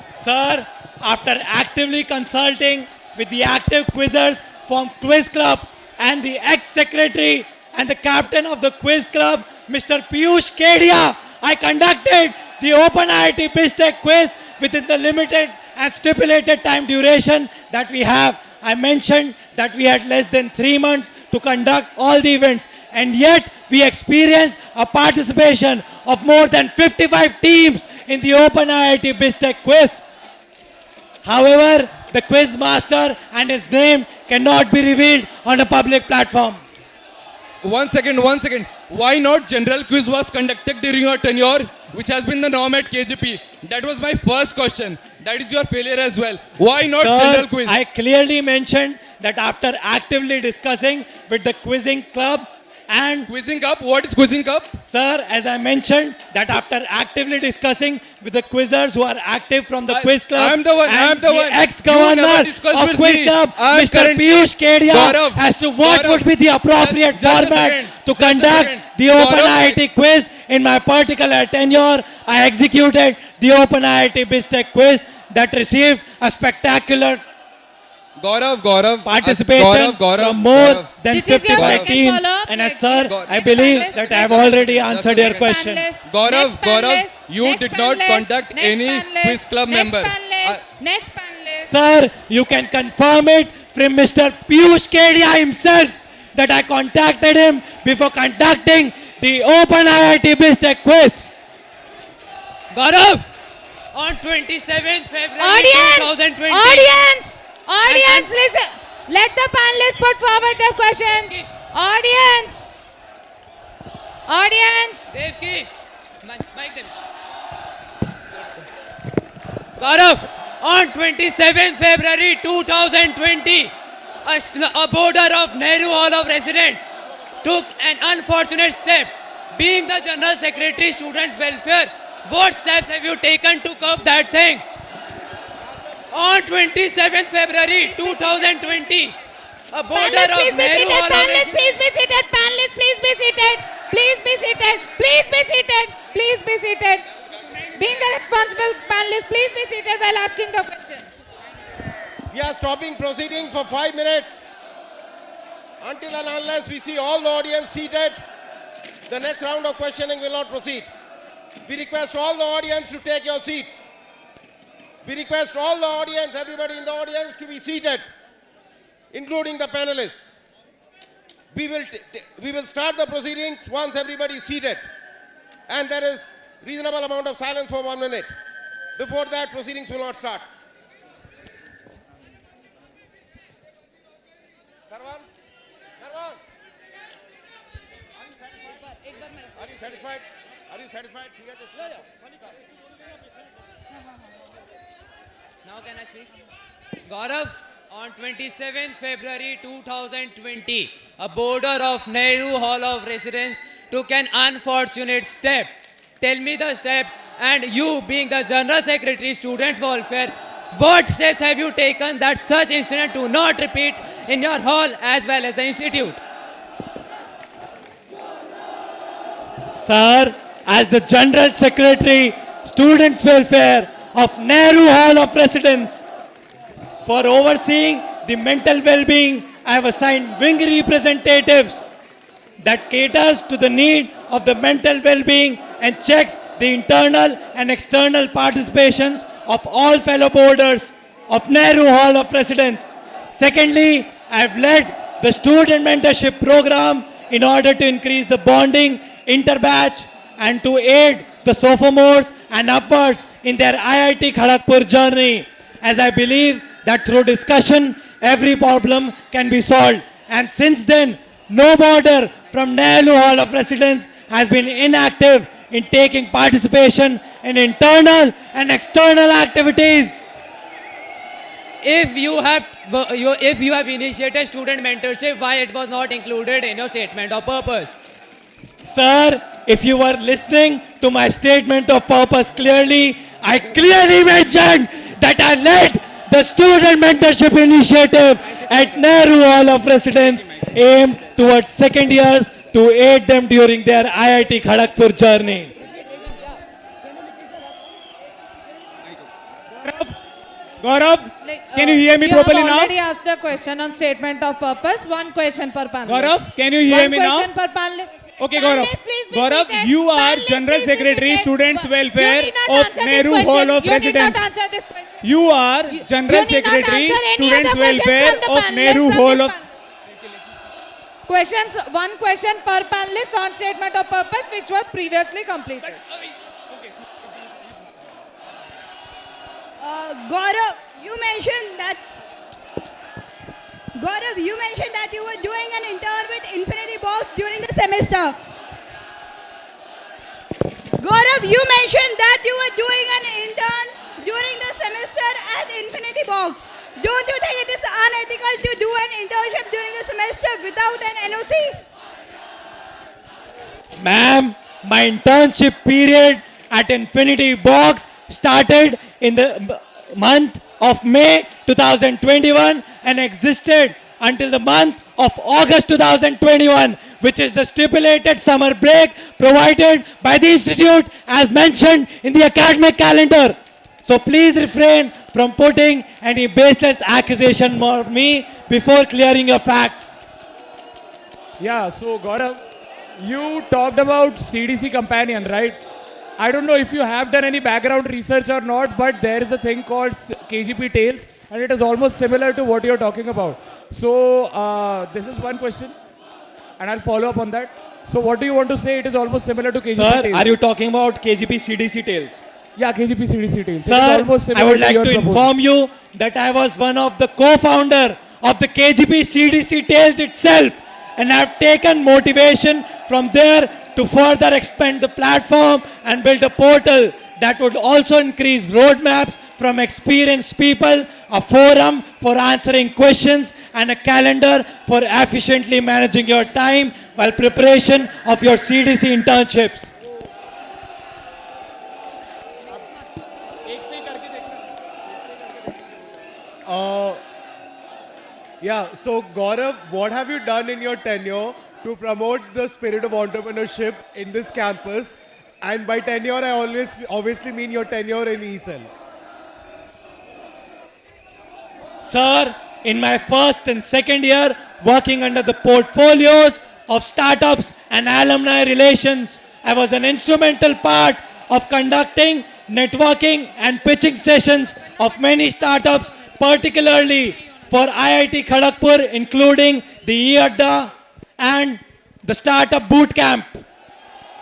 Sir, after actively consulting with the active quizzers from Quiz Club and the ex-secretary and the captain of the Quiz Club, Mr. Piyush Kedia, I conducted the Open IIT BizTech quiz within the limited and stipulated time duration that we have. I mentioned that we had less than 3 months to conduct all the events, and yet we experienced a participation of more than 55 teams in the Open IIT BizTech quiz. However, the quiz master, and his name cannot be revealed on a public platform. 1 second, 1 second. Why not general quiz was conducted during your tenure, which has been the norm at KGP? That was my first question. That is your failure as well. Why not Sir, general quiz? I clearly mentioned that after actively discussing with the quizzing club and Quizzing Cup? What is Quizzing Cup? sir, as I mentioned, that after actively discussing with the quizzers who are active from the quiz club, I'm the one, and I'm the one. You never ex-governor discussed of with quiz me. club, I'm Mr. current- Piyush Kedia, Gaurav, as to what Gaurav, would be the appropriate just a format second, to just a conduct second. the Open Gaurav, IIT quiz. In my particular tenure, I executed the Open IIT BizTech quiz that received a spectacular Gaurav. participation Gaurav, from more Gaurav. than This is 55 your second teams. follow-up. And Next- sir, next I believe panelist, that I next have already panelist, answered next your question. panelist, Gaurav, next Gaurav, panelist, you next did not panelist, conduct next any panelist, quiz club next member. Panelist, next panelist. Sir, you can confirm it from Mr. Piyush Kedia himself that I contacted him before conducting the Open IIT BizTech quiz. Gaurav, on 27th February Audience, 2020. audience, listen. Let the panelists put forward their questions. Audience. Devki, mic them. Gaurav, on 27th February 2020, a boarder of Nehru Hall of Residence took an unfortunate step. Being the General Secretary Students Welfare, what steps have you taken to curb that thing? On 27th February 2020, a boarder Panelists, of please be Nehru seated. Hall of Panelists, Residence. please be seated. Panelists, please be seated. Please be seated. Please be seated. Please be seated. Being the responsible panelist, please be seated while asking the question. We are stopping proceedings for 5 minutes. Until and unless we see all the audience seated, the next round of questioning will not proceed. We request all the audience to take your seats. We request all the audience, everybody in the audience, to be seated, including the panelists. We will start the proceedings once everybody is seated. And there is reasonable amount of silence for 1 minute. Before that, proceedings will not start. Sarwan? Are you satisfied? Are you satisfied? Now can I speak? Gaurav, on 27th February 2020, a boarder of Nehru Hall of Residence took an unfortunate step. Tell me the step, and you being the General Secretary Students Welfare, what steps have you taken that such incident do not repeat in your hall as well as the institute? Sir, as the General Secretary, Students Welfare of Nehru Hall of Residence, for overseeing the mental well-being, I have assigned wing representatives that caters to the need of the mental well-being and checks the internal and external participations of all fellow boarders of Nehru Hall of Residence. Secondly, I have led the student mentorship program in order to increase the bonding interbatch and to aid the sophomores and upwards in their IIT Kharagpur journey, as I believe that through discussion every problem can be solved. And since then, no boarder from Nehru Hall of Residence has been inactive in taking participation in internal and external activities. If you have initiated student mentorship, why it was not included in your statement of purpose? Sir, if you were listening to my statement of purpose clearly, I clearly mentioned that I led the student mentorship initiative at Nehru Hall of Residence aimed towards second years to aid them during their IIT Kharagpur journey. Gaurav, can you hear me properly You have now? already asked the question on statement of purpose. One question per panelist. Gaurav, can you hear me now? One question per panelist. Okay, Gaurav. Panelists, please be Gaurav, seated. you are Panelists, General please be Secretary, seated. Students You Welfare need not of answer this Nehru question. Hall of You need not Residence. answer this question. You are General You need not Secretary, answer any Students other question Welfare from the of panelists Nehru from Hall this of... Questions, one question per panelist on statement of purpose, which was previously completed. Gaurav, you mentioned that Gaurav, you mentioned that you were doing an intern with Infinity Box during the semester. Gaurav, you mentioned that you were doing an intern during the semester at Infinity Box. Don't you think it is unethical to do an internship during the semester without an NOC? Ma'am, my internship period at Infinity Box started in the month of May 2021 and existed until the month of August 2021, which is the stipulated summer break provided by the institute as mentioned in the academic calendar. So please refrain from putting any baseless accusation on me before clearing your facts. Yeah, so Gaurav, you talked about CDC companion, right? I don't know if you have done any background research or not, but there is a thing called KGP Tails, and it is almost similar to what you're talking about. So this is one question, and I'll follow up on that. So what do you want to say? It is almost similar to KGP Sir, Tails. are you talking about KGP CDC Tails? Yeah, KGP CDC Tails. It is Sir, almost I similar would like your to proposal. inform you that I was one of the co-founder of the KGP CDC Tails itself, and I have taken motivation from there to further expand the platform and build a portal that would also increase roadmaps from experienced people, a forum for answering questions, and a calendar for efficiently managing your time while preparation of your CDC internships. Yeah, so Gaurav, what have you done in your tenure to promote the spirit of entrepreneurship in this campus? And by tenure, I obviously mean your tenure in ESL. Sir, in my first and second year working under the portfolios of startups and alumni relations, I was an instrumental part of conducting networking and pitching sessions of many startups, particularly for IIT Kharagpur, including the EADA and the Startup Bootcamp.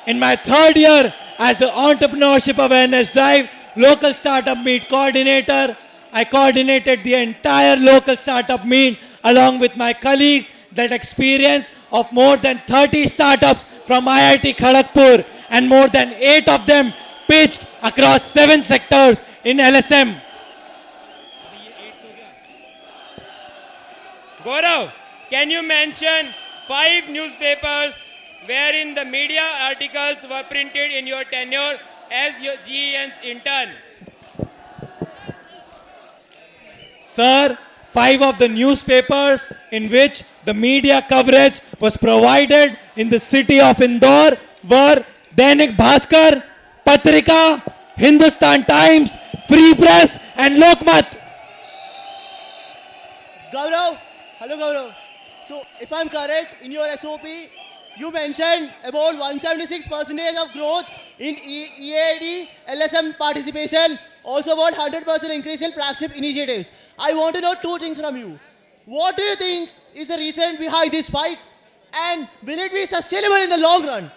In my third year as the Entrepreneurship Awareness Drive Local Startup Meet Coordinator, I coordinated the entire local startup meet along with my colleagues that experience of more than 30 startups from IIT Kharagpur, and more than 8 of them pitched across 7 sectors in LSM. Gaurav, can you mention 5 newspapers wherein the media articles were printed in your tenure as your GEN's intern? Sir, 5 of the newspapers in which the media coverage was provided in the city of Indore were Dainik Bhaskar, Patrika, Hindustan Times, Free Press and Lokmat. Gaurav, hello Gaurav. So if I'm correct, in your SOP, you mentioned about 176% of growth in EAD, LSM participation, also about 100% increase in flagship initiatives. I want to know 2 things from you. What do you think is the reason behind this spike, and will it be sustainable in the long run?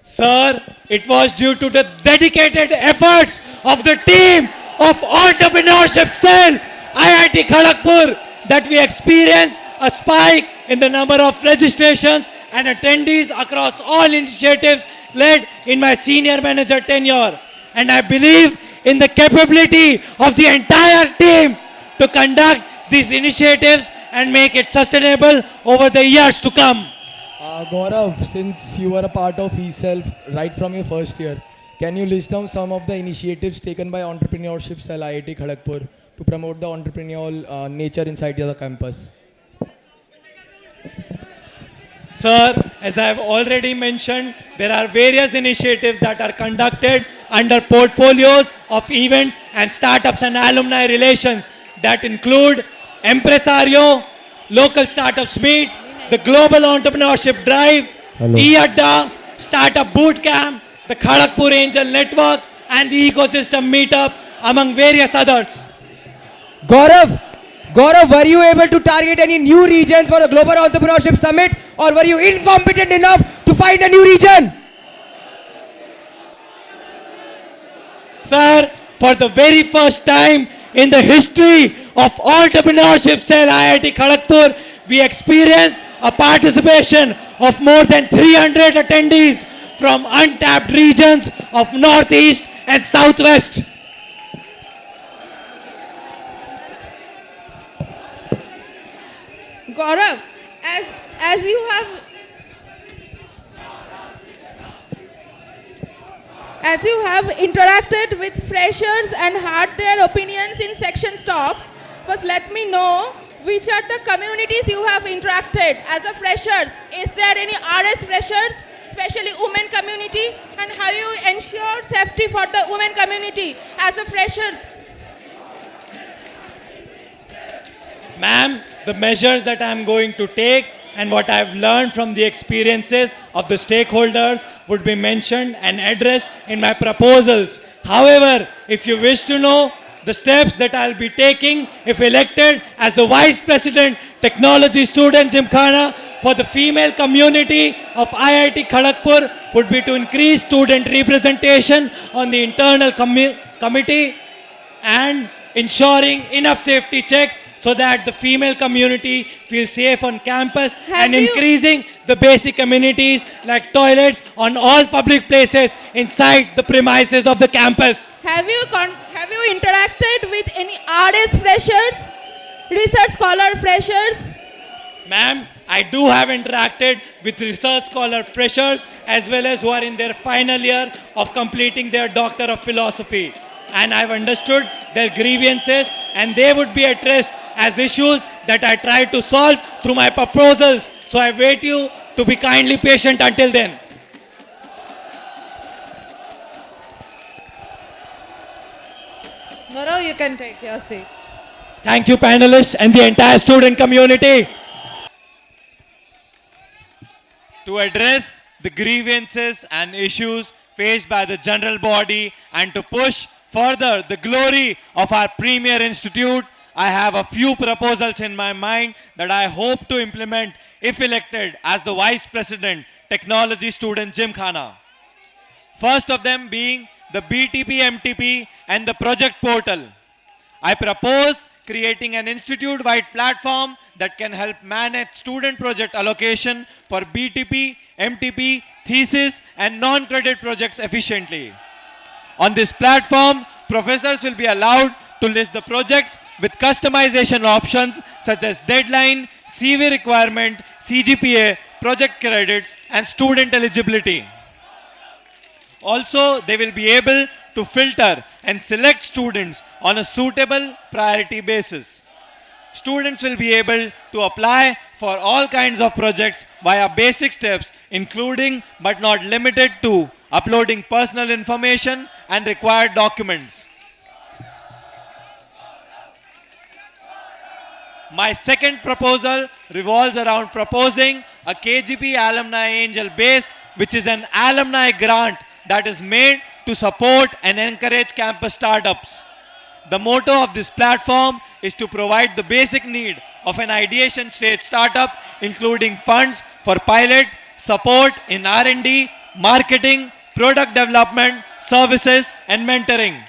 Sir, it was due to the dedicated efforts of the team of Entrepreneurship Cell, IIT Kharagpur, that we experienced a spike in the number of registrations and attendees across all initiatives led in my senior manager tenure. And I believe in the capability of the entire team to conduct these initiatives and make it sustainable over the years to come. Gaurav, since you were a part of eSelf right from your first year, can you list down some of the initiatives taken by Entrepreneurship Cell IIT Kharagpur to promote the entrepreneurial nature inside the campus? Sir, as I have already mentioned, there are various initiatives that are conducted under portfolios of events and startups and alumni relations that include Empresario, Local Startups Meet, the Global Entrepreneurship Drive, EADA, Startup Bootcamp, the Kharagpur Angel Network, and the Ecosystem Meetup, among various others. Gaurav, were you able to target any new regions for the Global Entrepreneurship Summit, or were you incompetent enough to find a new region? Sir, for the very first time in the history of Entrepreneurship Cell IIT Kharagpur, we experienced a participation of more than 300 attendees from untapped regions of Northeast and Southwest. Gaurav, as you have interacted with freshers and heard their opinions in section talks, first let me know which are the communities you have interacted as a freshers. Is there any RS freshers, especially women community, and have you ensured safety for the women community as a freshers? Ma'am, the measures that I'm going to take and what I've learned from the experiences of the stakeholders would be mentioned and addressed in my proposals. However, if you wish to know the steps that I'll be taking if elected as the Vice President, Technology Student Gymkhana for the female community of IIT Kharagpur would be to increase student representation on the internal committee and ensuring enough safety checks so that the female community feels safe on campus and increasing the basic amenities like toilets on all public places inside the premises of the campus. Have you interacted with any RS freshers, research scholar freshers? Ma'am, I do have interacted with research scholar freshers as well as who are in their final year of completing their Doctor of Philosophy. And I've understood their grievances and they would be addressed as issues that I try to solve through my proposals. So I wait you to be kindly patient until then. Gaurav, you can take your seat. Thank you, panelists and the entire student community. To address the grievances and issues faced by the general body and to push further the glory of our premier institute, I have a few proposals in my mind that I hope to implement if elected as the Vice President, Technology Student Gymkhana. First of them being the BTP, MTP and the project portal. I propose creating an institute-wide platform that can help manage student project allocation for BTP, MTP, thesis and non-credit projects efficiently. On this platform, professors will be allowed to list the projects with customization options such as deadline, CV requirement, CGPA, project credits, and student eligibility. Also, they will be able to filter and select students on a suitable priority basis. Students will be able to apply for all kinds of projects via basic steps, including but not limited to uploading personal information and required documents. My second proposal revolves around proposing a KGP Alumni Angel Base, which is an alumni grant that is made to support and encourage campus startups. The motto of this platform is to provide the basic need of an ideation stage startup, including funds for pilot, support in R&D, marketing, product development, services, and mentoring.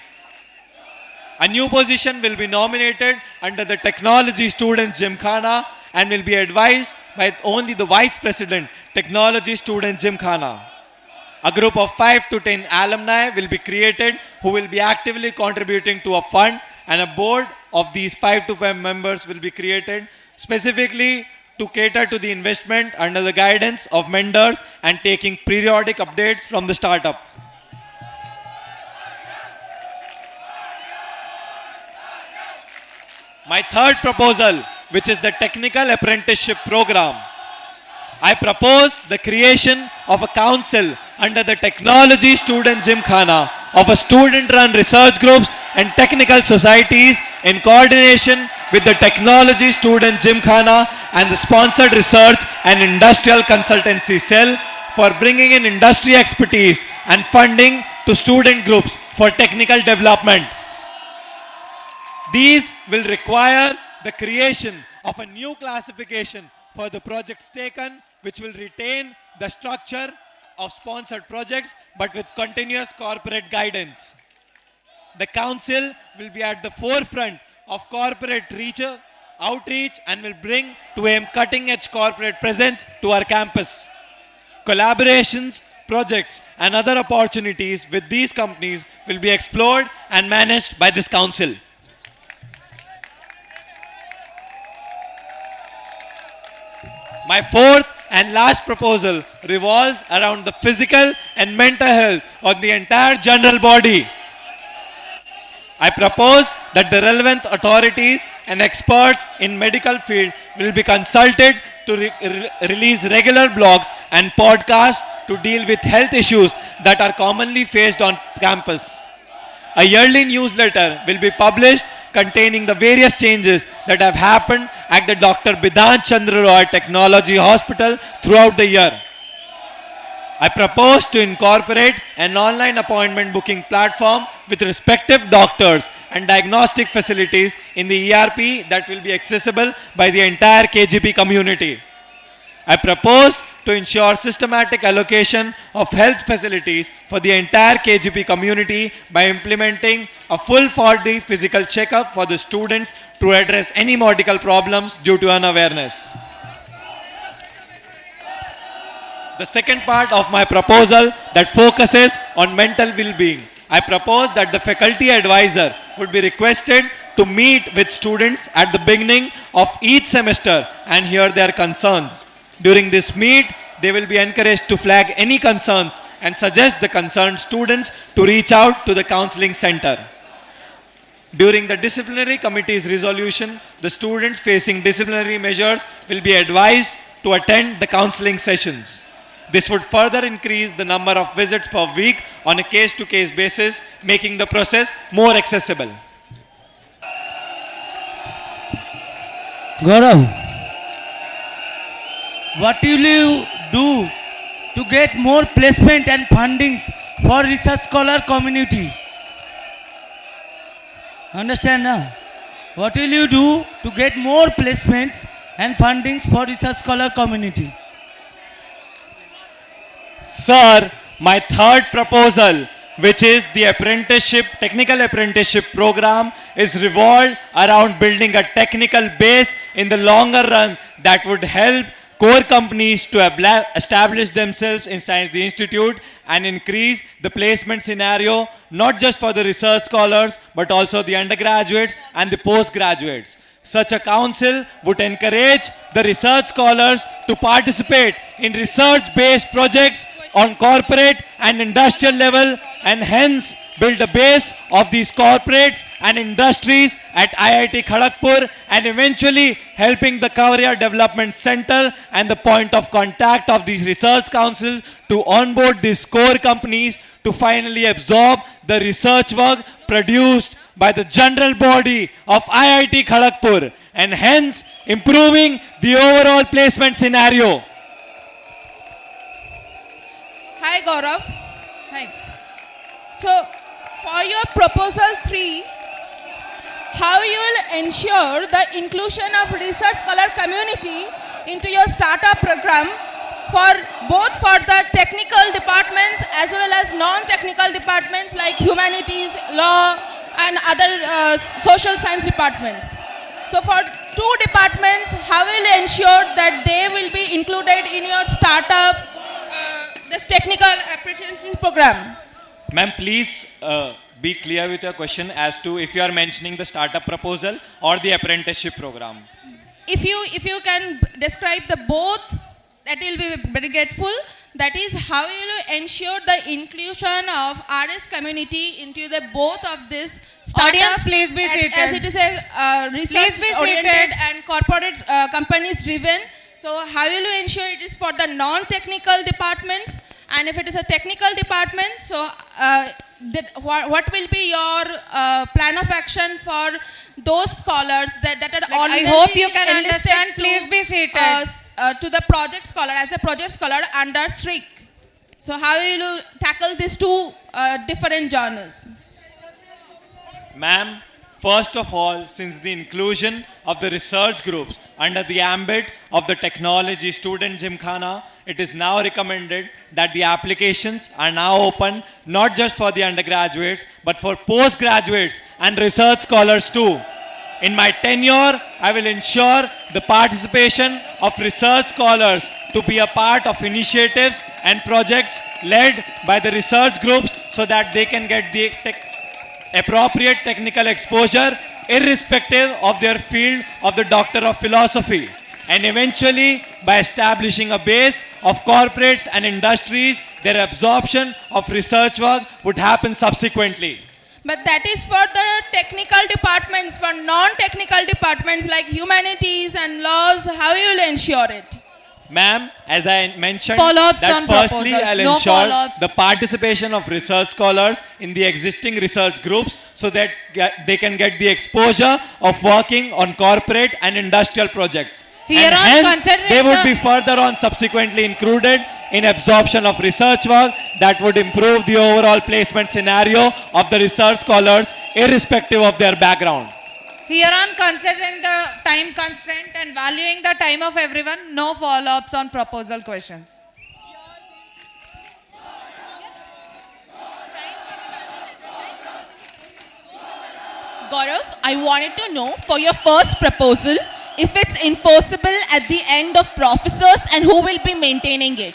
A new position will be nominated under the Technology Students Gymkhana and will be advised by only the Vice President, Technology Students Gymkhana. A group of 5 to 10 alumni will be created who will be actively contributing to a fund, and a board of these 5 to 5 members will be created specifically to cater to the investment under the guidance of mentors and taking periodic updates from the startup. My third proposal, which is the Technical Apprenticeship Program. I propose the creation of a council under the Technology Student Gymkhana of a student-run research groups and technical societies in coordination with the Technology Student Gymkhana and the sponsored research and industrial consultancy cell for bringing in industry expertise and funding to student groups for technical development. These will require the creation of a new classification for the projects taken, which will retain the structure of sponsored projects but with continuous corporate guidance. The council will be at the forefront of corporate outreach and will bring to a cutting-edge corporate presence to our campus. Collaborations, projects, and other opportunities with these companies will be explored and managed by this council. My fourth and last proposal revolves around the physical and mental health of the entire general body. I propose that the relevant authorities and experts in medical field will be consulted to release regular blogs and podcasts to deal with health issues that are commonly faced on campus. A yearly newsletter will be published containing the various changes that have happened at the Dr. Bidhan Chandra Roy Technology Hospital throughout the year. I propose to incorporate an online appointment booking platform with respective doctors and diagnostic facilities in the ERP that will be accessible by the entire KGP community. I propose to ensure systematic allocation of health facilities for the entire KGP community by implementing a full 4D physical checkup for the students to address any medical problems due to unawareness. The second part of my proposal that focuses on mental well-being. I propose that the faculty advisor would be requested to meet with students at the beginning of each semester and hear their concerns. During this meet, they will be encouraged to flag any concerns and suggest the concerned students to reach out to the counseling center. During the disciplinary committee's resolution, the students facing disciplinary measures will be advised to attend the counseling sessions. This would further increase the number of visits per week on a case-to-case basis, making the process more accessible. Gaurav, what will you do to get more placement and fundings for research scholar community? Understand now? What will you do to get more placements and fundings for research scholar community? Sir, my third proposal, which is the technical apprenticeship program, is revolved around building a technical base in the longer run that would help core companies to establish themselves inside the institute and increase the placement scenario, not just for the research scholars, but also the undergraduates and the postgraduates. Such a council would encourage the research scholars to participate in research-based projects on corporate and industrial level and hence build a base of these corporates and industries at IIT Kharagpur and eventually helping the Career Development Center and the point of contact of these research councils to onboard these core companies to finally absorb the research work produced by the general body of IIT Kharagpur and hence improving the overall placement scenario. Hi Gaurav. Hi. So for your proposal 3, how you will ensure the inclusion of research scholar community into your startup program both for the technical departments as well as non-technical departments like humanities, law and other social science departments. So for 2 departments, how will you ensure that they will be included in your startup, this technical apprenticeship program? Ma'am, please be clear with your question as to if you are mentioning the startup proposal or the apprenticeship program. If you can describe the both, that will be very grateful. That is, how will you ensure the inclusion of RS community into the both of this startups? Audience, please be seated. As it is a research-oriented and corporate companies driven. So how will you ensure it is for the non-technical departments? And if it is a technical department, so what will be your plan of action for those scholars that are already I hope you can enlisted understand. Please be seated. To the project scholar, as a project scholar under SRIC. So how will you tackle these 2 different genres? Ma'am, first of all, since the inclusion of the research groups under the ambit of the technology student gymkhana, it is now recommended that the applications are now open not just for the undergraduates but for postgraduates and research scholars too. In my tenure, I will ensure the participation of research scholars to be a part of initiatives and projects led by the research groups so that they can get the appropriate technical exposure irrespective of their field of the Doctor of Philosophy. And eventually, by establishing a base of corporates and industries, their absorption of research work would happen subsequently. But that is for the technical departments. For non-technical departments like humanities and laws, how you will ensure it? Ma'am, as I mentioned, Follow-ups that on firstly proposals. I'll No ensure follow-ups. the participation of research scholars in the existing research groups so that they can get the exposure of working on corporate and industrial projects. Here And on hence, considering they would the- be further on subsequently included in absorption of research work that would improve the overall placement scenario of the research scholars irrespective of their background. Hereon, considering the time constraint and valuing the time of everyone, no follow-ups on proposal questions. Gaurav, I wanted to know for your first proposal if it's enforceable at the end of professors and who will be maintaining it.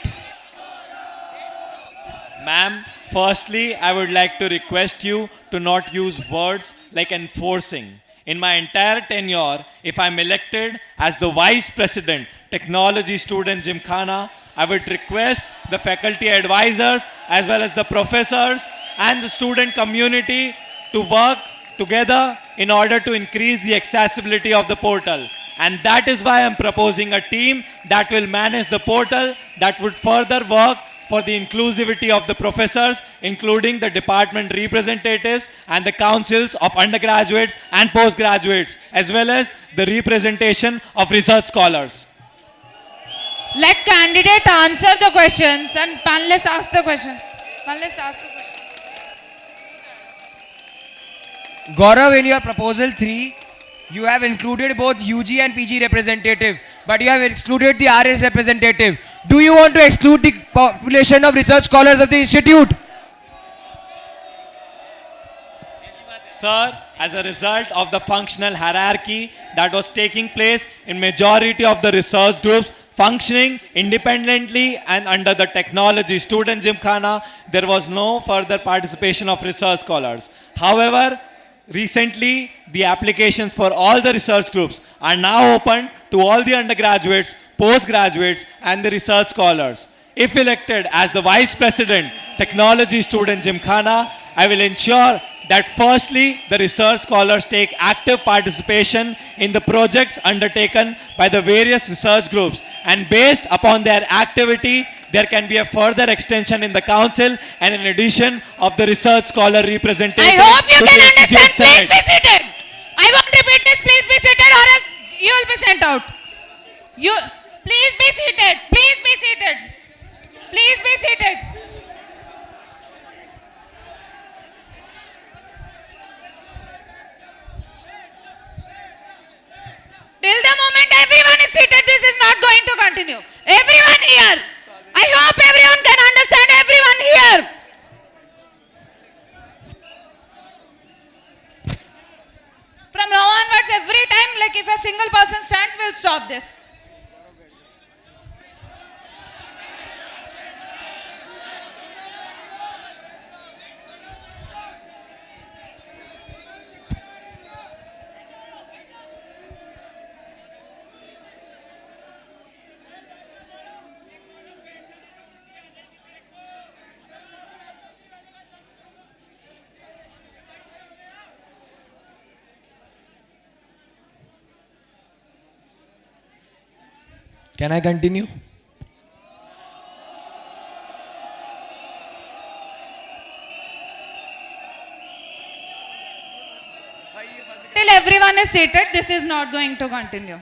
Ma'am, firstly, I would like to request you to not use words like enforcing. In my entire tenure, if I'm elected as the Vice President, Technology Student Gymkhana, I would request the faculty advisors as well as the professors and the student community to work together in order to increase the accessibility of the portal. And that is why I'm proposing a team that will manage the portal that would further work for the inclusivity of the professors, including the department representatives and the councils of undergraduates and postgraduates, as well as the representation of research scholars. Let candidate answer the questions and panelists ask the questions. Panelists ask the questions. Gaurav, in your proposal 3, you have included both UG and PG representative, but you have excluded the RS representative. Do you want to exclude the population of research scholars of the institute? Sir, as a result of the functional hierarchy that was taking place in majority of the research groups functioning independently and under the technology student gymkhana, there was no further participation of research scholars. However, recently, the applications for all the research groups are now open to all the undergraduates, postgraduates, and the research scholars. If elected as the Vice President, Technology Student Gymkhana, I will ensure that firstly, the research scholars take active participation in the projects undertaken by the various research groups, and based upon their activity, there can be a further extension in the council and an addition of the research scholar representative. I hope you to can the understand. Institute Senate. Please be seated. I won't repeat this. Please be seated or else you will be sent out. You, please be seated. Please be seated. Please be seated. Till the moment everyone is seated, this is not going to continue. Everyone here. I hope everyone can understand everyone here. From now onwards, every time, like if a single person stands, we'll stop this. Can I continue? Till everyone is seated, this is not going to continue.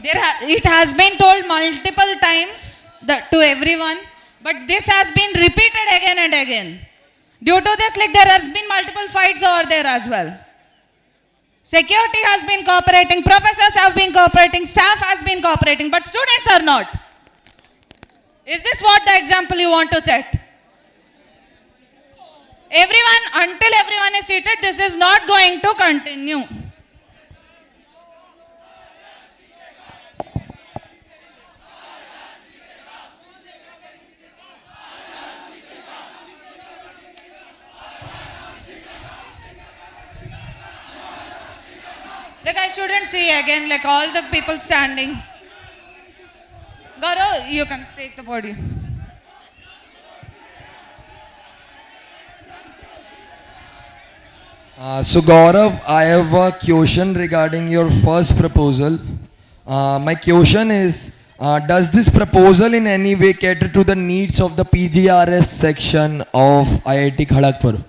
It has been told multiple times to everyone, but this has been repeated again and again. Due to this, like, there has been multiple fights over there as well. Security has been cooperating, professors have been cooperating, staff has been cooperating, but students are not. Is this what the example you want to set? Until everyone is seated, this is not going to continue. Like, I shouldn't see again, like, all the people standing. Gaurav, you can take the podium. So Gaurav, I have a question regarding your first proposal. My question is, does this proposal in any way cater to the needs of the PGRS section of IIT Kharagpur?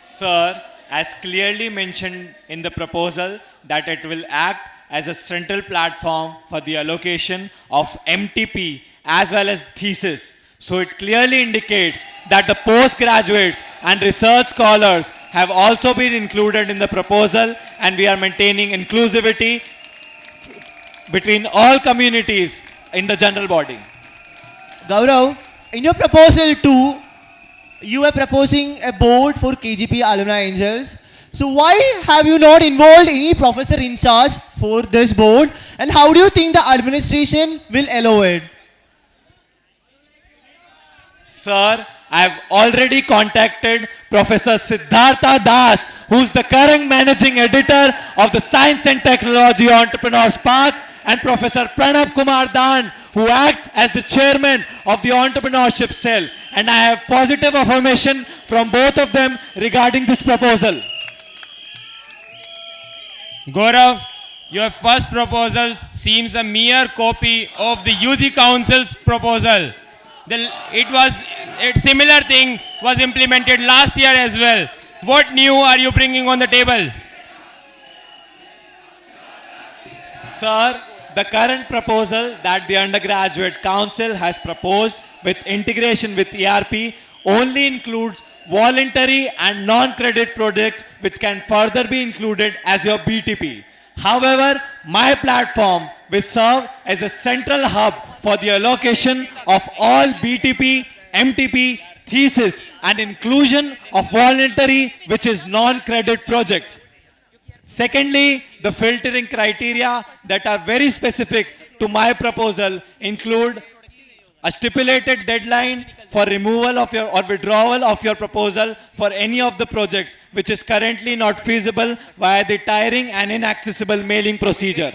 Sir, as clearly mentioned in the proposal, that it will act as a central platform for the allocation of MTP as well as thesis. So it clearly indicates that the postgraduates and research scholars have also been included in the proposal, and we are maintaining inclusivity between all communities in the general body. Gaurav, in your proposal too, you are proposing a board for KGP Alumni Angels. So why have you not involved any professor in charge for this board, and how do you think the administration will allow it? Sir, I have already contacted Professor Siddhartha Das, who's the current managing editor of the Science and Technology Entrepreneurs Park, and Professor Pranab Kumar Dan, who acts as the chairman of the entrepreneurship cell. And I have positive affirmation from both of them regarding this proposal. Gaurav, your first proposal seems a mere copy of the UG Council's proposal. A similar thing was implemented last year as well. What new are you bringing on the table? Sir, the current proposal that the undergraduate council has proposed with integration with ERP only includes voluntary and non-credit projects which can further be included as your BTP. However, my platform will serve as a central hub for the allocation of all BTP, MTP, thesis and inclusion of voluntary, which is non-credit projects. Secondly, the filtering criteria that are very specific to my proposal include a stipulated deadline for removal of your or withdrawal of your proposal for any of the projects which is currently not feasible via the tiring and inaccessible mailing procedure.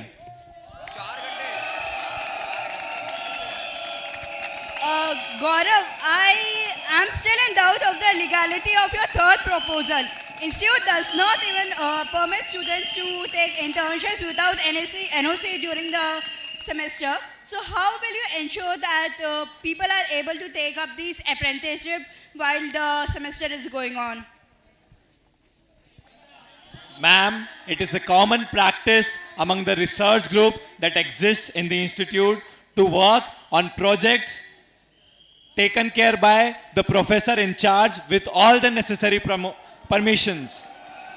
Gaurav, I am still in doubt of the legality of your third proposal. Institute does not even permit students to take internships without NOC during the semester. So how will you ensure that people are able to take up these apprenticeships while the semester is going on? Ma'am, it is a common practice among the research group that exists in the institute to work on projects taken care by the professor in charge with all the necessary permissions.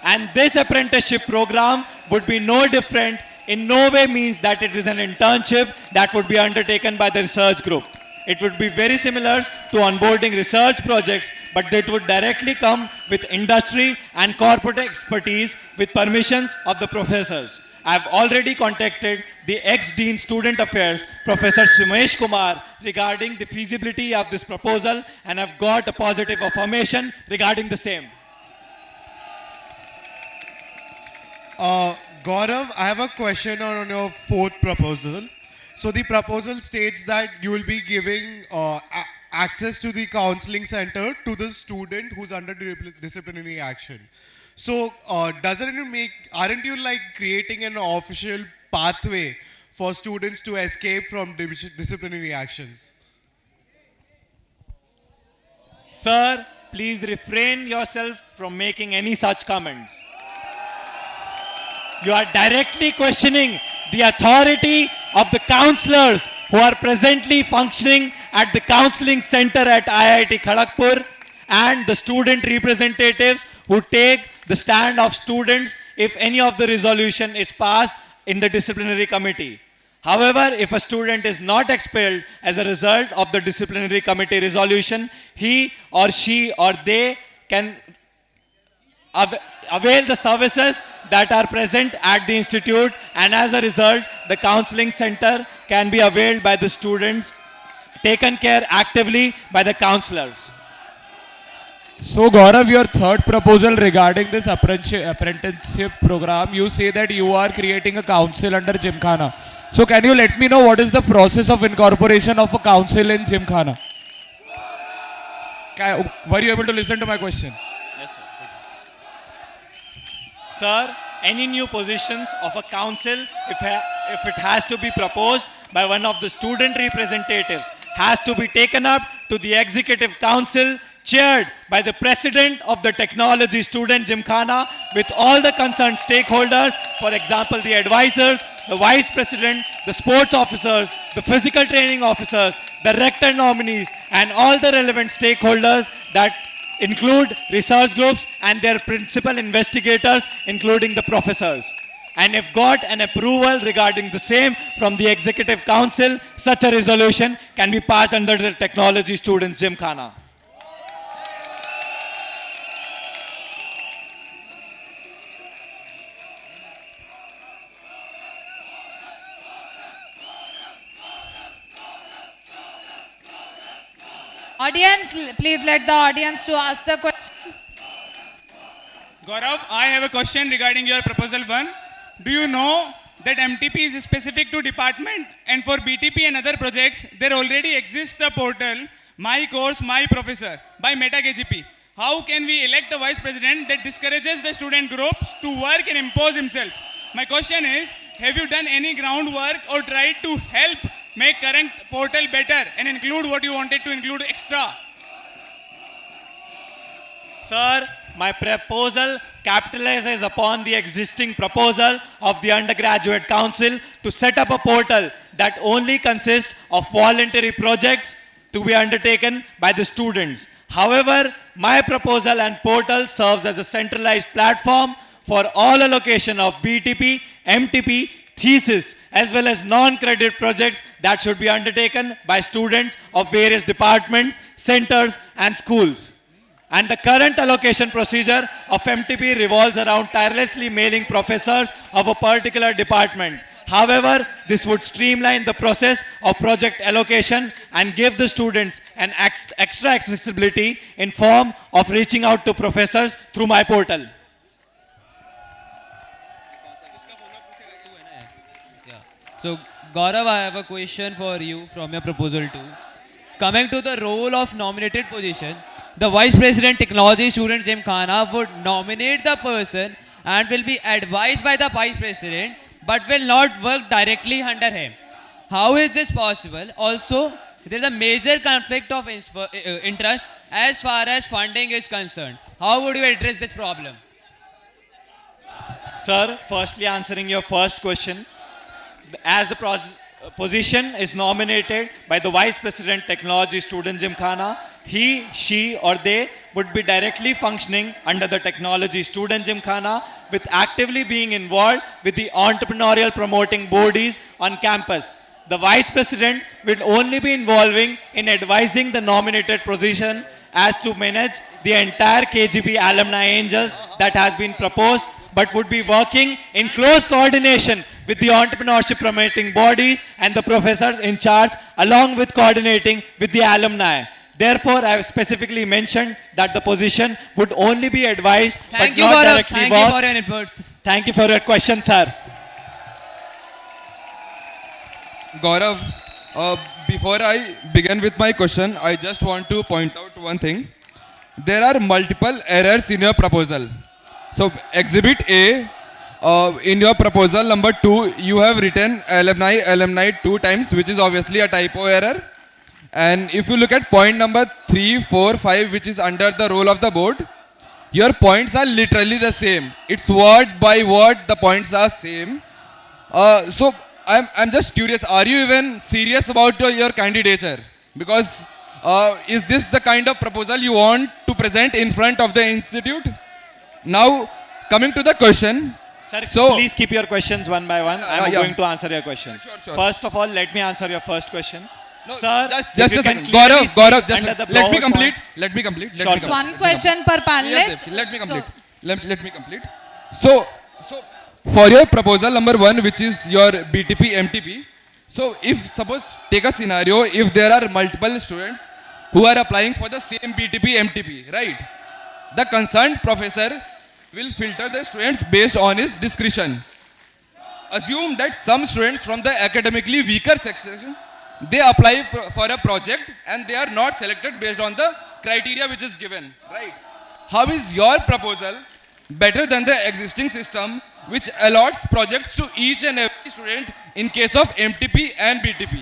And this apprenticeship program would be no different, in no way means that it is an internship that would be undertaken by the research group. It would be very similar to onboarding research projects, but that would directly come with industry and corporate expertise with permissions of the professors. I have already contacted the ex-Dean Student Affairs, Professor Sumesh Kumar, regarding the feasibility of this proposal, and have got a positive affirmation regarding the same. Gaurav, I have a question on your fourth proposal. So the proposal states that you will be giving access to the counseling center to the student who's under disciplinary action. So aren't you like creating an official pathway for students to escape from disciplinary actions? Sir, please refrain yourself from making any such comments. you are directly questioning the authority of the counselors who are presently functioning at the counseling center at IIT Kharagpur and the student representatives who take the stand of students if any of the resolution is passed in the disciplinary committee. However, if a student is not expelled as a result of the disciplinary committee resolution, he or she or they can avail the services that are present at the institute, and as a result, the counseling center can be availed by the students, taken care actively by the counselors. So Gaurav, your third proposal regarding this apprenticeship program, you say that you are creating a council under Gymkhana. So can you let me know what is the process of incorporation of a council in Gymkhana? Were you able to listen to my question? Yes, sir. Sir, any new positions of a council, if it has to be proposed by one of the student representatives, has to be taken up to the executive council chaired by the president of the technology student Gymkhana with all the concerned stakeholders, for example, the advisors, the vice president, the sports officers, the physical training officers, the rector nominees, and all the relevant stakeholders that include research groups and their principal investigators, including the professors. And if got an approval regarding the same from the executive council, such a resolution can be passed under the technology students Gymkhana. Audience, please let the audience to ask the question. Gaurav, I have a question regarding your proposal 1. Do you know that MTP is specific to department, and for BTP and other projects, there already exists a portal, My Course, My Professor, by MetaKGP. How can we elect a vice president that discourages the student groups to work and impose himself? My question is, have you done any groundwork or tried to help make current portal better and include what you wanted to include extra? Sir, my proposal capitalizes upon the existing proposal of the undergraduate council to set up a portal that only consists of voluntary projects to be undertaken by the students. However, my proposal and portal serves as a centralized platform for all allocation of BTP, MTP, thesis, as well as non-credit projects that should be undertaken by students of various departments, centers, and schools. And the current allocation procedure of MTP revolves around tirelessly mailing professors of a particular department. However, this would streamline the process of project allocation and give the students an extra accessibility in form of reaching out to professors through my portal. So, Gaurav, I have a question for you from your proposal 2. Coming to the role of nominated position, the Vice President Technology Student Gymkhana would nominate the person and will be advised by the Vice President but will not work directly under him. How is this possible? Also, there is a major conflict of interest as far as funding is concerned. How would you address this problem? Sir, firstly answering your first question, as the position is nominated by the Vice President Technology Student Gymkhana, he, she or they would be directly functioning under the Technology Student Gymkhana with actively being involved with the entrepreneurial promoting bodies on campus. The Vice President will only be involving in advising the nominated position as to manage the entire KGP Alumni Angels that has been proposed, but would be working in close coordination with the entrepreneurship promoting bodies and the professors in charge, along with coordinating with the alumni. Therefore, I have specifically mentioned that the position would only be advised but not directly Thank work. you for your inputs. Thank you for your question, sir. Gaurav, before I begin with my question, I just want to point out one thing. There are multiple errors in your proposal. So, Exhibit A, in your proposal number 2, you have written alumni 2 times, which is obviously a typo error. And if you look at point number 3, 4, 5, which is under the role of the board, your points are literally the same. It's word by word, the points are same. So I'm just curious, are you even serious about your candidature? Because is this the kind of proposal you want to present in front of the institute? Now, coming to the question. Sir, So, please keep your questions one by one. I'm yeah. going to answer your questions. Sure. First of all, let me answer your first question. No, Sir, just if a you can second. clearly see Gaurav, just under the let me PowerPoint- complete. Let me complete. Let Sure, me sir. complete. One question per panelist. Yes, let me complete. Let me complete. So for your proposal number 1, which is your BTP MTP. So if suppose take a scenario, if there are multiple students who are applying for the same BTP MTP, right? The concerned professor will filter the students based on his discretion. Assume that some students from the academically weaker section, they apply for a project and they are not selected based on the criteria which is given, right? How is your proposal better than the existing system which allots projects to each and every student in case of MTP and BTP?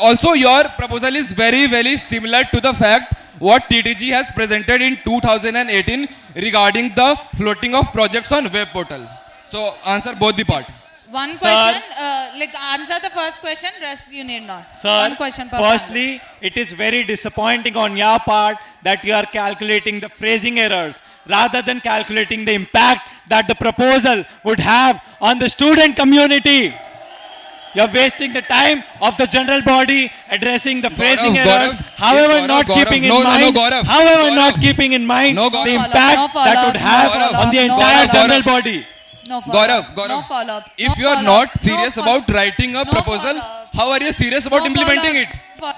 Also, your proposal is very, very similar to the fact what TTG has presented in 2018 regarding the floating of projects on web portal. So answer both the part. One Sir. question, answer the first question, rest you need not. Sir, One question per firstly, it is very disappointing on your part that you are calculating the phrasing errors rather than calculating the impact that the proposal would have on the student community. You are wasting the time of the general body addressing the phrasing errors, however not keeping in mind, keeping in mind the impact that would have on the entire general body. No Gaurav, No follow-up. if you are not serious about writing a proposal, how are you serious about implementing it?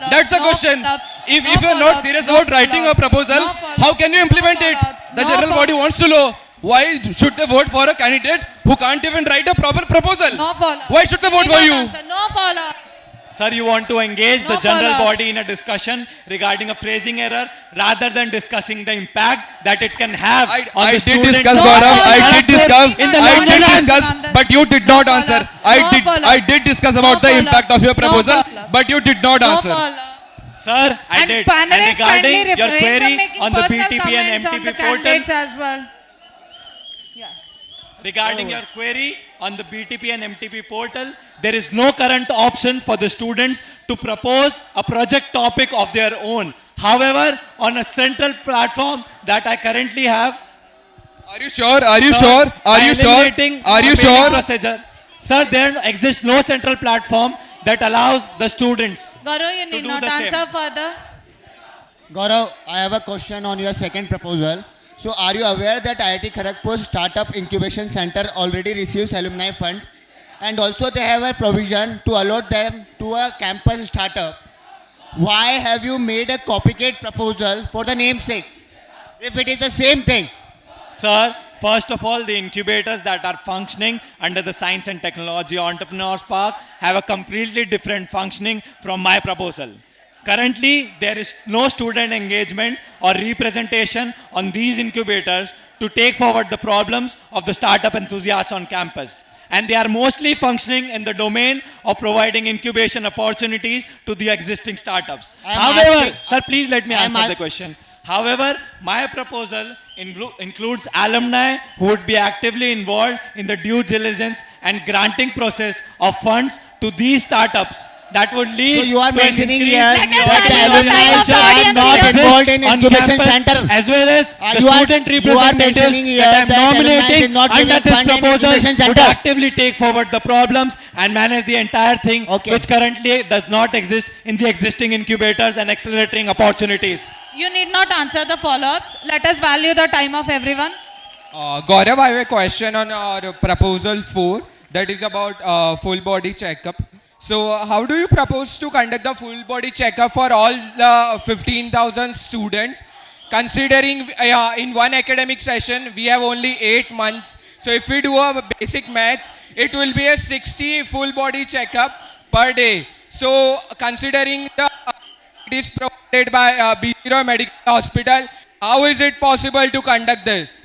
That's the question. If you are not serious about writing a proposal, how can you implement it? The general body wants to know why should they vote for a candidate who can't even write a proper proposal? No follow-up. Why should they vote for you? No follow-up. Sir, you want to engage the No general follow-up. body in a discussion regarding a phrasing error rather than discussing the impact that it can have on I the did students. discuss, Gaurav. I did discuss. In the I long did run. discuss, but you did not answer. I did discuss about the impact of your proposal, but you did not answer. Sir, I And did. panelists kindly regarding your refrain query from making on the personal BTP and comments on MTP the portal, candidates as well. regarding your query on the BTP and MTP portal, there is no current option for the students to propose a project topic of their own. However, on a central platform that I currently have, Are you sure? Are you Sir, sure? Are by you sure? eliminating Are you a bidding sure? procedure, sir, there exists no central platform that allows the students Gaurav, you to need do not the same. answer further. Gaurav, I have a question on your second proposal. So are you aware that IIT Kharagpur Startup Incubation Center already receives alumni fund, and also they have a provision to allot them to a campus startup? Why have you made a copycat proposal for the namesake if it is the same thing? Sir, first of all, the incubators that are functioning under the Science and Technology Entrepreneurs Park have a completely different functioning from my proposal. Currently, there is no student engagement or representation on these incubators to take forward the problems of the startup enthusiasts on campus. And they are mostly functioning in the domain of providing incubation opportunities to the existing startups. However, sir, please let me answer the question. However, my proposal includes alumni who would be actively involved in the due diligence and granting process of funds to these startups. That would lead So you are to an mentioning increase here in the that the alumni organization are not that involved in exists on incubation campus, center. as well as the You are- student you are representatives mentioning here that I am that alumni nominating is not under giving this fund in proposal incubation would center. actively take forward the problems and manage the entire thing, which currently does not exist in the existing incubators and accelerating opportunities. You need not answer the follow-ups. Let us value the time of everyone. Gaurav, I have a question on our proposal 4 that is about full body checkup. So how do you propose to conduct the full body checkup for all the 15,000 students? Considering in one academic session we have only 8 months. So if we do a basic math, it will be a 60 full body checkup per day. So considering the it is provided by B0 Medical Hospital, how is it possible to conduct this?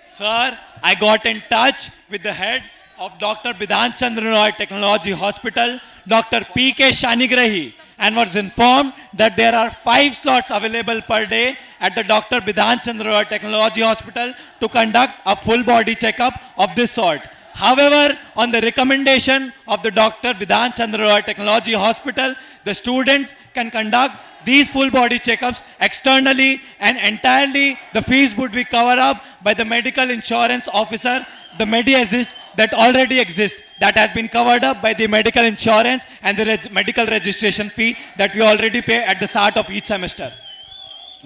Sir, I got in touch with the head of Dr. Bidhan Chandra Roy Technology Hospital, Dr. P.K. Shanigrahi, and was informed that there are 5 slots available per day at the Dr. Bidhan Chandra Roy Technology Hospital to conduct a full body checkup of this sort. However, on the recommendation of the Dr. Bidhan Chandra Roy Technology Hospital, the students can conduct these full body checkups externally, and entirely the fees would be covered up by the medical insurance officer, the Medi-Assist that already exists, that has been covered up by the medical insurance and the medical registration fee that we already pay at the start of each semester.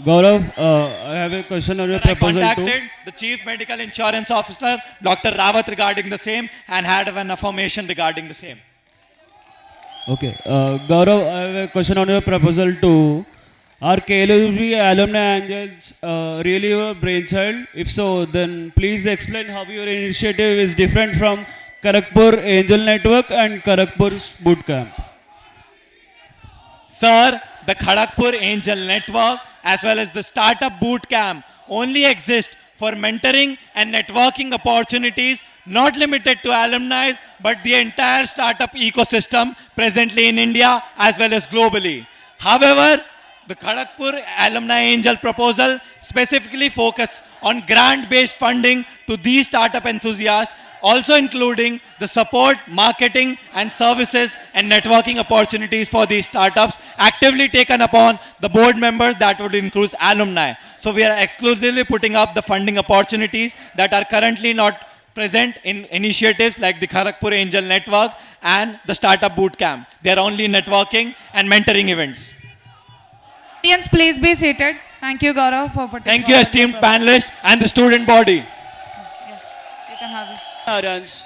Gaurav, I have a question on your proposal I too. contacted the Chief Medical Insurance Officer, Dr. Rawat, regarding the same and had an affirmation regarding the same. Okay. Gaurav, I have a question on your proposal too. Are KLB Alumni Angels really your brainchild? If so, then please explain how your initiative is different from Kharagpur Angel Network and Kharagpur Bootcamp. Sir, the Kharagpur Angel Network as well as the Startup Bootcamp only exist for mentoring and networking opportunities not limited to alumni but the entire startup ecosystem presently in India as well as globally. However, the Kharagpur Alumni Angel proposal specifically focus on grant-based funding to these startup enthusiasts, also including the support, marketing and services and networking opportunities for these startups actively taken upon the board members that would include alumni. So we are exclusively putting up the funding opportunities that are currently not present in initiatives like the Kharagpur Angel Network and the Startup Bootcamp. They are only networking and mentoring events. Audience, please be seated. Thank you, Gaurav, for putting Thank you, esteemed panelists and the student body. You can have it.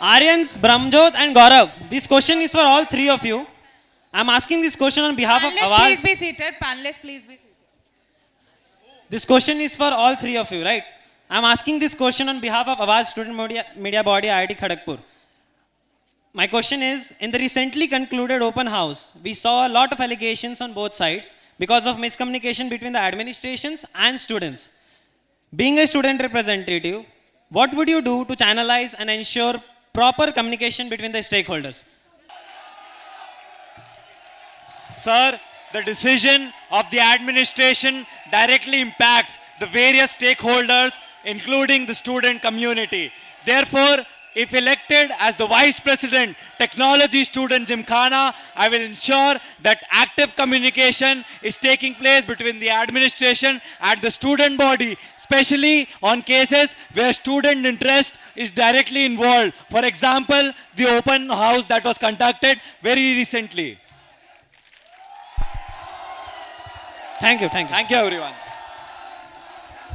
Aryans, Brahmjot and Gaurav, this question is for all three of you. I am asking this question on behalf of Panelists, Awaz. please be seated. Panelists, please be seated. This question is for all three of you, right? I am asking this question on behalf of Awaz Student Media Body IIT Kharagpur. My question is, in the recently concluded open house, we saw a lot of allegations on both sides because of miscommunication between the administrations and students. Being a student representative, what would you do to channelize and ensure proper communication between the stakeholders? Sir, the decision of the administration directly impacts the various stakeholders, including the student community. Therefore, if elected as the Vice President, Technology Student Gymkhana, I will ensure that active communication is taking place between the administration and the student body, especially on cases where student interest is directly involved. For example, the open house that was conducted very recently. Thank you. Thank you, everyone.